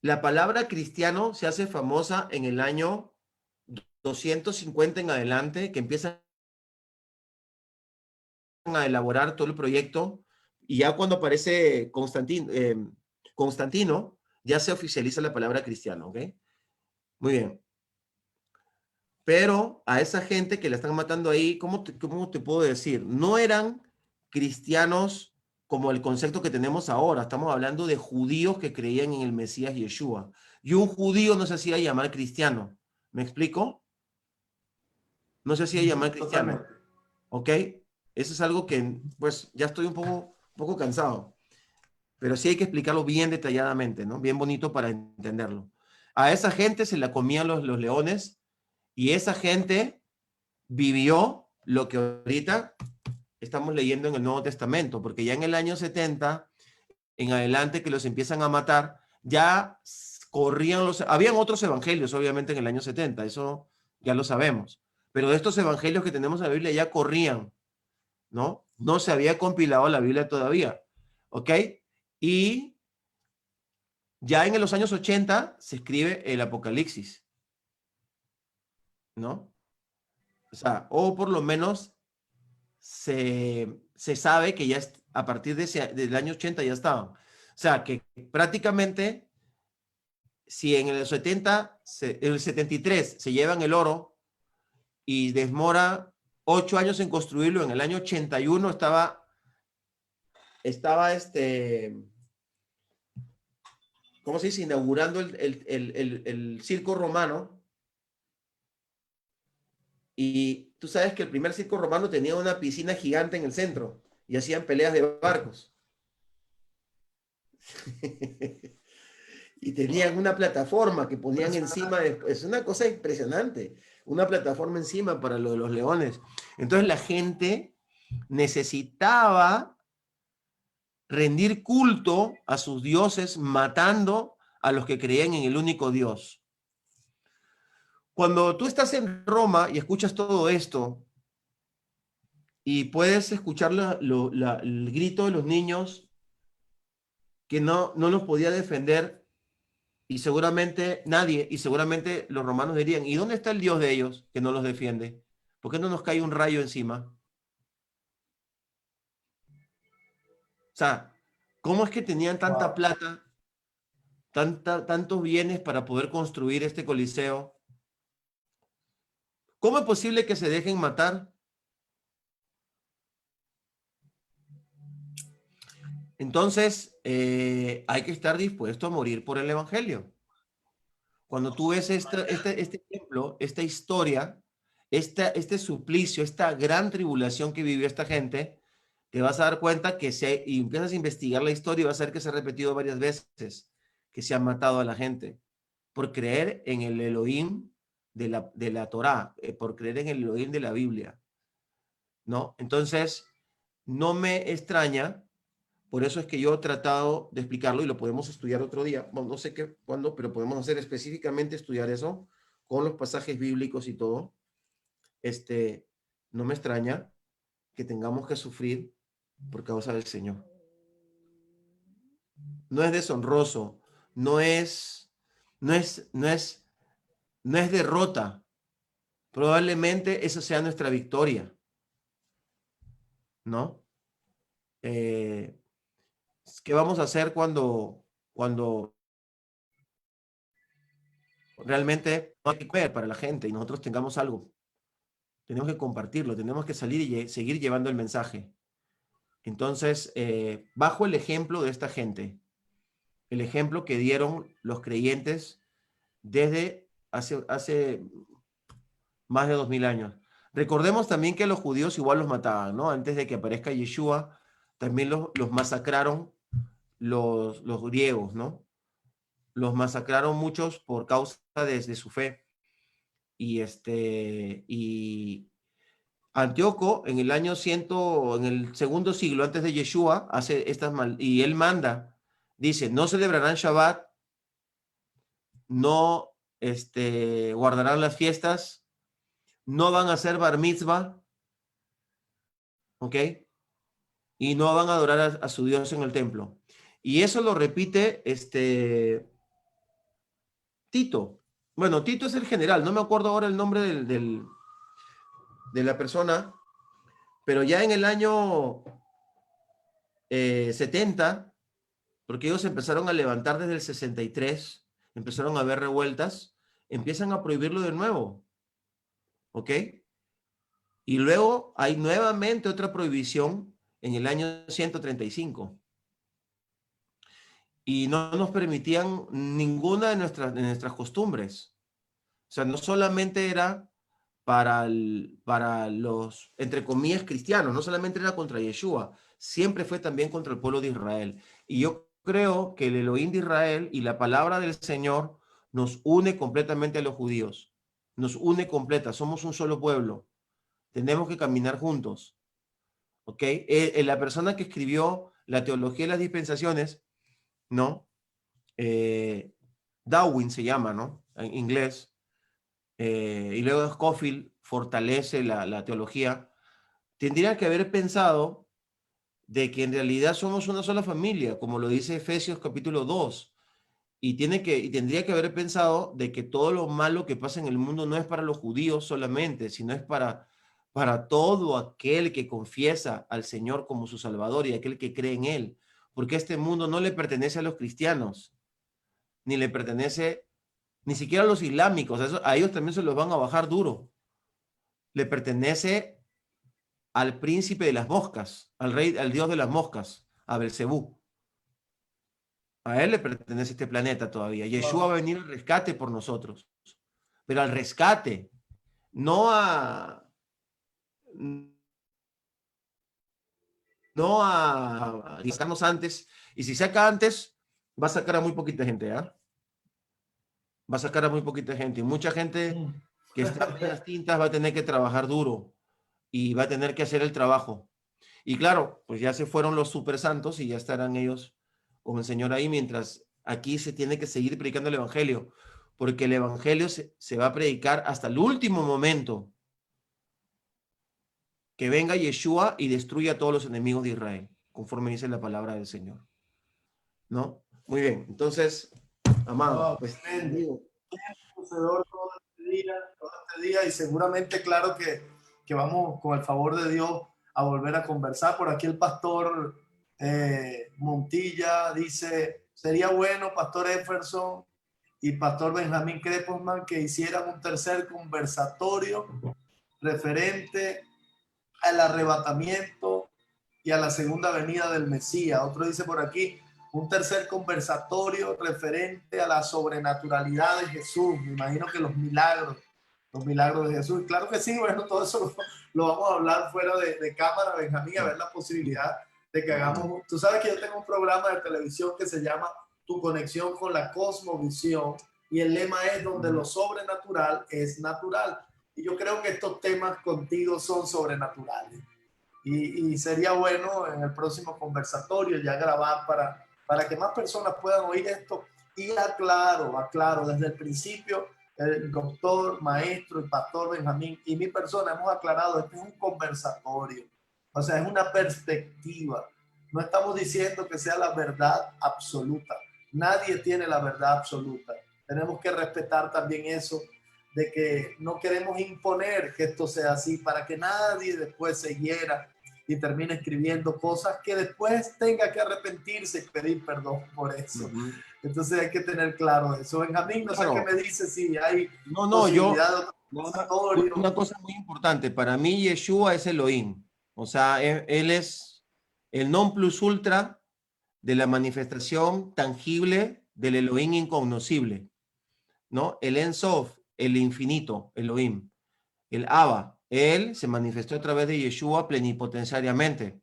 La palabra cristiano se hace famosa en el año 250 en adelante, que empiezan a elaborar todo el proyecto, y ya cuando aparece Constantino, ya se oficializa la palabra cristiano, ¿ok? Muy bien. Pero a esa gente que la están matando ahí, ¿cómo te puedo decir? No eran cristianos como el concepto que tenemos ahora. Estamos hablando de judíos que creían en el Mesías Yeshua. Y un judío no se hacía llamar cristiano. ¿Me explico? No se hacía llamar cristiano. Totalmente. ¿Ok? Eso es algo que, pues, ya estoy un poco cansado. Pero sí hay que explicarlo bien detalladamente, ¿no? Bien bonito para entenderlo. A esa gente se la comían los leones, y esa gente vivió lo que ahorita estamos leyendo en el Nuevo Testamento, porque ya en el año 70 en adelante que los empiezan a matar, ya corrían habían otros evangelios, obviamente, en el año 70, eso ya lo sabemos, pero de estos evangelios que tenemos en la Biblia ya corrían, ¿no? No se había compilado la Biblia todavía, ¿ok? Y ya en los años 80 se escribe el Apocalipsis, ¿no? O sea, o por lo menos se sabe que ya a partir del año 80 ya estaban. O sea, que prácticamente, si en el 70, en el 73 se llevan el oro y demora 8 años en construirlo, en el año 81 estaba ¿cómo se dice? Inaugurando el circo romano. Y tú sabes que el primer circo romano tenía una piscina gigante en el centro y hacían peleas de barcos. Y tenían una plataforma que ponían encima, es una cosa impresionante, una plataforma encima para lo de los leones. Entonces la gente necesitaba rendir culto a sus dioses matando a los que creían en el único Dios. Cuando tú estás en Roma y escuchas todo esto y puedes escuchar el grito de los niños que no los podía defender, y seguramente nadie, y seguramente los romanos dirían, ¿y dónde está el Dios de ellos que no los defiende? ¿Por qué no nos cae un rayo encima? O sea, ¿cómo es que tenían tanta Wow. plata, tantos bienes para poder construir este coliseo? ¿Cómo es posible que se dejen matar? Entonces, hay que estar dispuesto a morir por el evangelio. Cuando tú ves este ejemplo, esta historia, este suplicio, esta gran tribulación que vivió esta gente, te vas a dar cuenta que y empiezas a investigar la historia y vas a ver que se ha repetido varias veces, que se ha matado a la gente por creer en el Elohim de la Torá, por creer en el Elohim de la Biblia, ¿no? Entonces, no me extraña, por eso es que yo he tratado de explicarlo y lo podemos estudiar otro día, bueno, no sé cuándo, pero podemos hacer específicamente estudiar eso con los pasajes bíblicos y todo. No me extraña que tengamos que sufrir por causa del Señor. No es deshonroso, no es, no es, no es, no es derrota. Probablemente esa sea nuestra victoria, ¿no? Eh, ¿Qué vamos a hacer cuando realmente no hay que comer para la gente y nosotros tengamos algo? Tenemos que compartirlo, tenemos que salir y seguir llevando el mensaje. Entonces, bajo el ejemplo de esta gente, el ejemplo que dieron los creyentes desde hace más de 2000 años. Recordemos también que los judíos igual los mataban, ¿no? Antes de que aparezca Yeshua, también los masacraron los griegos, ¿no? Los masacraron muchos por causa de su fe. Y Antíoco en el año 100, en el segundo siglo antes de Yeshua, hace y él manda, dice, no celebrarán Shabbat, no guardarán las fiestas, no van a hacer bar mitzvah, ¿ok? Y no van a adorar a su Dios en el templo. Y eso lo repite Tito. Bueno, Tito es el general, no me acuerdo ahora el nombre de la persona, pero ya en el año 70, porque ellos empezaron a levantar desde el 63, empezaron a haber revueltas, empiezan a prohibirlo de nuevo, ¿ok? Y luego hay nuevamente otra prohibición en el año 135. Y no nos permitían ninguna de nuestras costumbres. O sea, no solamente era para los, entre comillas, cristianos, no solamente era contra Yeshua, siempre fue también contra el pueblo de Israel. Y yo creo que el Elohim de Israel y la palabra del Señor nos une completamente a los judíos. Nos une completa, somos un solo pueblo. Tenemos que caminar juntos. ¿Ok? La persona que escribió la teología de las dispensaciones, ¿no? Darwin se llama, ¿no? En inglés. Y luego Scofield fortalece la teología. Tendría que haber pensado de que en realidad somos una sola familia, como lo dice Efesios capítulo 2. Y tendría que haber pensado de que todo lo malo que pasa en el mundo no es para los judíos solamente, sino es para todo aquel que confiesa al Señor como su Salvador y aquel que cree en Él. Porque este mundo no le pertenece a los cristianos, ni le pertenece ni siquiera a los islámicos. A ellos también se los van a bajar duro. Le pertenece al príncipe de las moscas, al rey, al dios de las moscas, a Belcebú. A él le pertenece este planeta todavía. Yeshua va a venir al rescate por nosotros, pero al rescate, no a sacarnos antes. Y si saca antes, va a sacar a muy poquita gente, ¿ah? Va a sacar a muy poquita gente. Y mucha gente que está en las tintas va a tener que trabajar duro y va a tener que hacer el trabajo. Y claro, pues ya se fueron los super santos y ya estarán ellos con el Señor ahí, mientras aquí se tiene que seguir predicando el Evangelio, porque el Evangelio se va a predicar hasta el último momento, que venga Yeshua y destruya a todos los enemigos de Israel, conforme dice la palabra del Señor. ¿No? Muy bien, entonces, amado, pues digo, Todo este día y seguramente, claro que vamos con el favor de Dios a volver a conversar. Por aquí el pastor Montilla dice, sería bueno, pastor Jefferson y pastor Benjamín Creposman, que hicieran un tercer conversatorio referente al arrebatamiento y a la segunda venida del Mesías. Otro dice por aquí, un tercer conversatorio referente a la sobrenaturalidad de Jesús. Me imagino que los milagros los milagros de Jesús. Y claro que sí, bueno, todo eso lo vamos a hablar fuera de cámara, Benjamín, a ver la posibilidad de que hagamos. Tú sabes que yo tengo un programa de televisión que se llama Tu conexión con la cosmovisión, y el lema es donde lo sobrenatural es natural. Y yo creo que estos temas contigo son sobrenaturales. Y sería bueno en el próximo conversatorio ya grabar para que más personas puedan oír esto. Y aclaro, desde el principio, el doctor, maestro y pastor Benjamín y mi persona hemos aclarado, este es un conversatorio, o sea, es una perspectiva. No estamos diciendo que sea la verdad absoluta. Nadie tiene la verdad absoluta. Tenemos que respetar también eso, de que no queremos imponer que esto sea así para que nadie después se hiera y termine escribiendo cosas que después tenga que arrepentirse y pedir perdón por eso. Entonces hay que tener claro eso. Benjamín, no sé qué Claro. me dice, si hay No, posibilidad de otro una, conversatorio. una cosa muy importante, para mí Yeshua es Elohim, o sea, él es el non plus ultra de la manifestación tangible del Elohim incognoscible, ¿no? El En Sof, el infinito, Elohim, el Abba, él se manifestó a través de Yeshua plenipotenciariamente.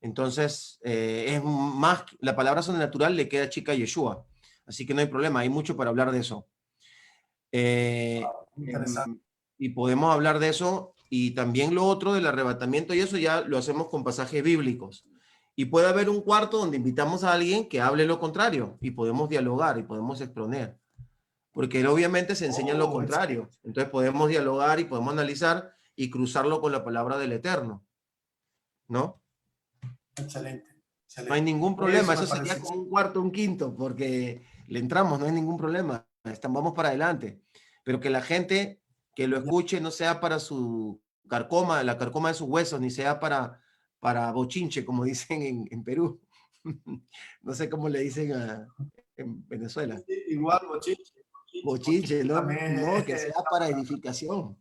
Entonces, es más, la palabra sobrenatural le queda chica a Yeshua, así que no hay problema, hay mucho para hablar de eso. Interesante. Y podemos hablar de eso y también lo otro del arrebatamiento y eso ya lo hacemos con pasajes bíblicos. Y puede haber un cuarto donde invitamos a alguien que hable lo contrario y podemos dialogar y podemos exponer, porque él obviamente se enseña lo contrario. Entonces podemos dialogar y podemos analizar y cruzarlo con la palabra del Eterno, ¿no? Excelente, No hay excelente. ningún Eso problema, me eso sería parece como excelente. un cuarto, un quinto, porque le entramos, no hay ningún problema, vamos para adelante, pero que la gente que lo escuche no sea para su carcoma, la carcoma de sus huesos, ni sea para bochinche, como dicen en Perú. No sé cómo le dicen en Venezuela. Igual, Bochinche, bochinche no, también no, que es sea para edificación,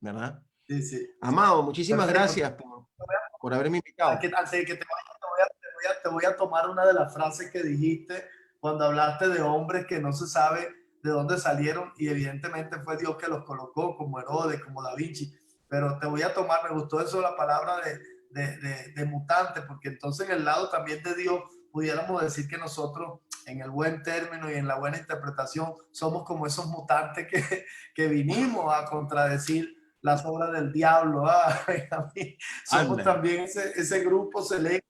¿verdad? sí, sí, sí. Amado, muchísimas Perfecto. gracias por haberme invitado. Antes de que te vayas, te voy a tomar una de las frases que dijiste cuando hablaste de hombres que no se sabe de dónde salieron, y evidentemente fue Dios que los colocó, como Herodes, como Da Vinci. Pero te voy a tomar, me gustó eso, la palabra de mutante, porque entonces en el lado también de Dios pudiéramos decir que nosotros, en el buen término y en la buena interpretación, somos como esos mutantes que vinimos a contradecir las obras del diablo. Somos Ándale. también ese grupo selecto,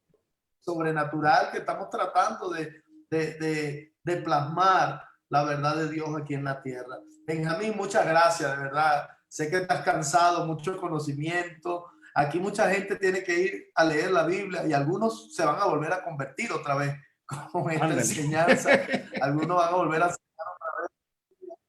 sobrenatural, que estamos tratando de plasmar la verdad de Dios aquí en la tierra. Benjamín, muchas gracias, de verdad. Sé que estás cansado, mucho conocimiento. Aquí mucha gente tiene que ir a leer la Biblia y algunos se van a volver a convertir otra vez con esta Ándale. enseñanza. Algunos van a volver a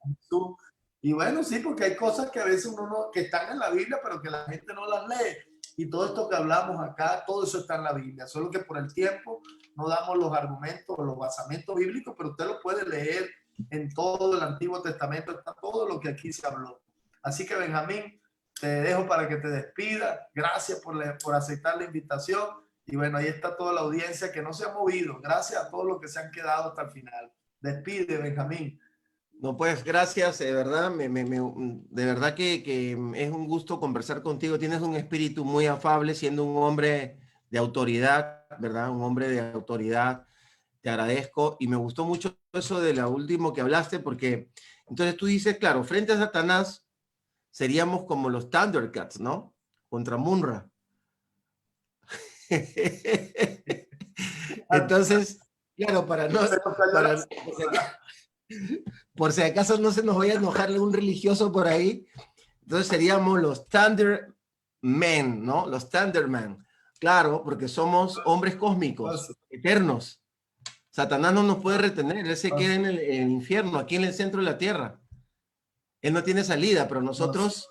Jesús. Y bueno, sí, porque hay cosas que a veces uno no, que están en la Biblia, pero que la gente no las lee. Y todo esto que hablamos acá, todo eso está en la Biblia. Solo que por el tiempo no damos los argumentos o los basamentos bíblicos, pero usted lo puede leer en todo el Antiguo Testamento, está todo lo que aquí se habló. Así que Benjamín, te dejo para que te despidas. Gracias por aceptar la invitación. Y bueno, ahí está toda la audiencia que no se ha movido. Gracias a todos los que se han quedado hasta el final. Despide, Benjamín. No, pues gracias, de verdad, de verdad que es un gusto conversar contigo. Tienes un espíritu muy afable, siendo un hombre de autoridad, ¿verdad? Un hombre de autoridad. Te agradezco y me gustó mucho eso de lo último que hablaste, porque entonces tú dices, claro, frente a Satanás seríamos como los Thundercats, ¿no? Contra Munra. Entonces, claro, para, por si acaso no se nos vaya a enojar un religioso por ahí, entonces seríamos los Thundermen, ¿no? Los Thundermen. Claro, porque somos hombres cósmicos, eternos. Satanás no nos puede retener, él se queda en el infierno, aquí en el centro de la tierra. Él no tiene salida, pero nosotros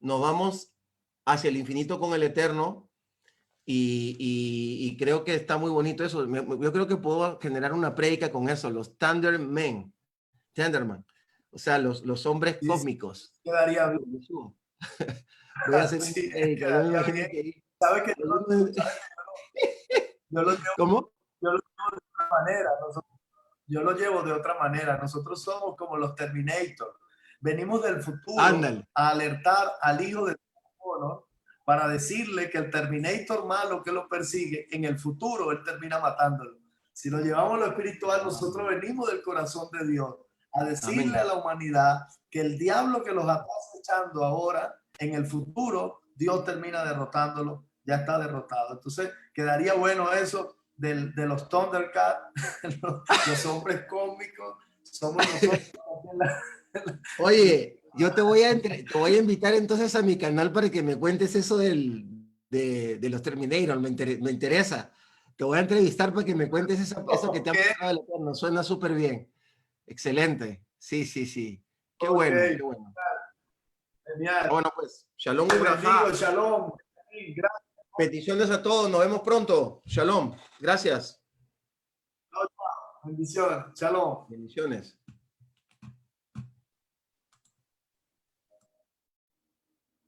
nos vamos hacia el infinito con el eterno y creo que está muy bonito eso. Yo creo que puedo generar una prédica con eso, los Thundermen, Thunderman, o sea, los hombres Sí, cósmicos. quedaría bien. Voy a hacer una Sí, prédica, yo me quedaría imagino bien. que... Sabes que yo lo llevo, ¿Cómo? yo lo llevo de otra manera. Yo lo llevo de otra manera. Nosotros somos como los Terminator. venimos del futuro Ándale. a alertar al hijo de Connor para decirle que el Terminator malo que lo persigue, en el futuro él termina matándolo. Si lo llevamos a lo espiritual, nosotros venimos del corazón de Dios a decirle Amén. a la humanidad que el diablo que los está acechando ahora, en el futuro, Dios termina derrotándolo, ya está derrotado. Entonces, quedaría bueno eso de los Thundercats, los hombres cómicos, somos nosotros. Oye, yo te voy a invitar entonces a mi canal para que me cuentes eso de los Terminator, me interesa. Te voy a entrevistar para que me cuentes eso que te ha pasado del Eterno. Suena súper bien. Excelente. Sí, sí, sí. Qué bueno, qué bueno. Genial. Bueno, pues, Shalom Te Ubrajá. bendigo, shalom. Gracias. Peticiones a todos. Nos vemos pronto. Shalom. Gracias. Bendiciones. Shalom. Bendiciones.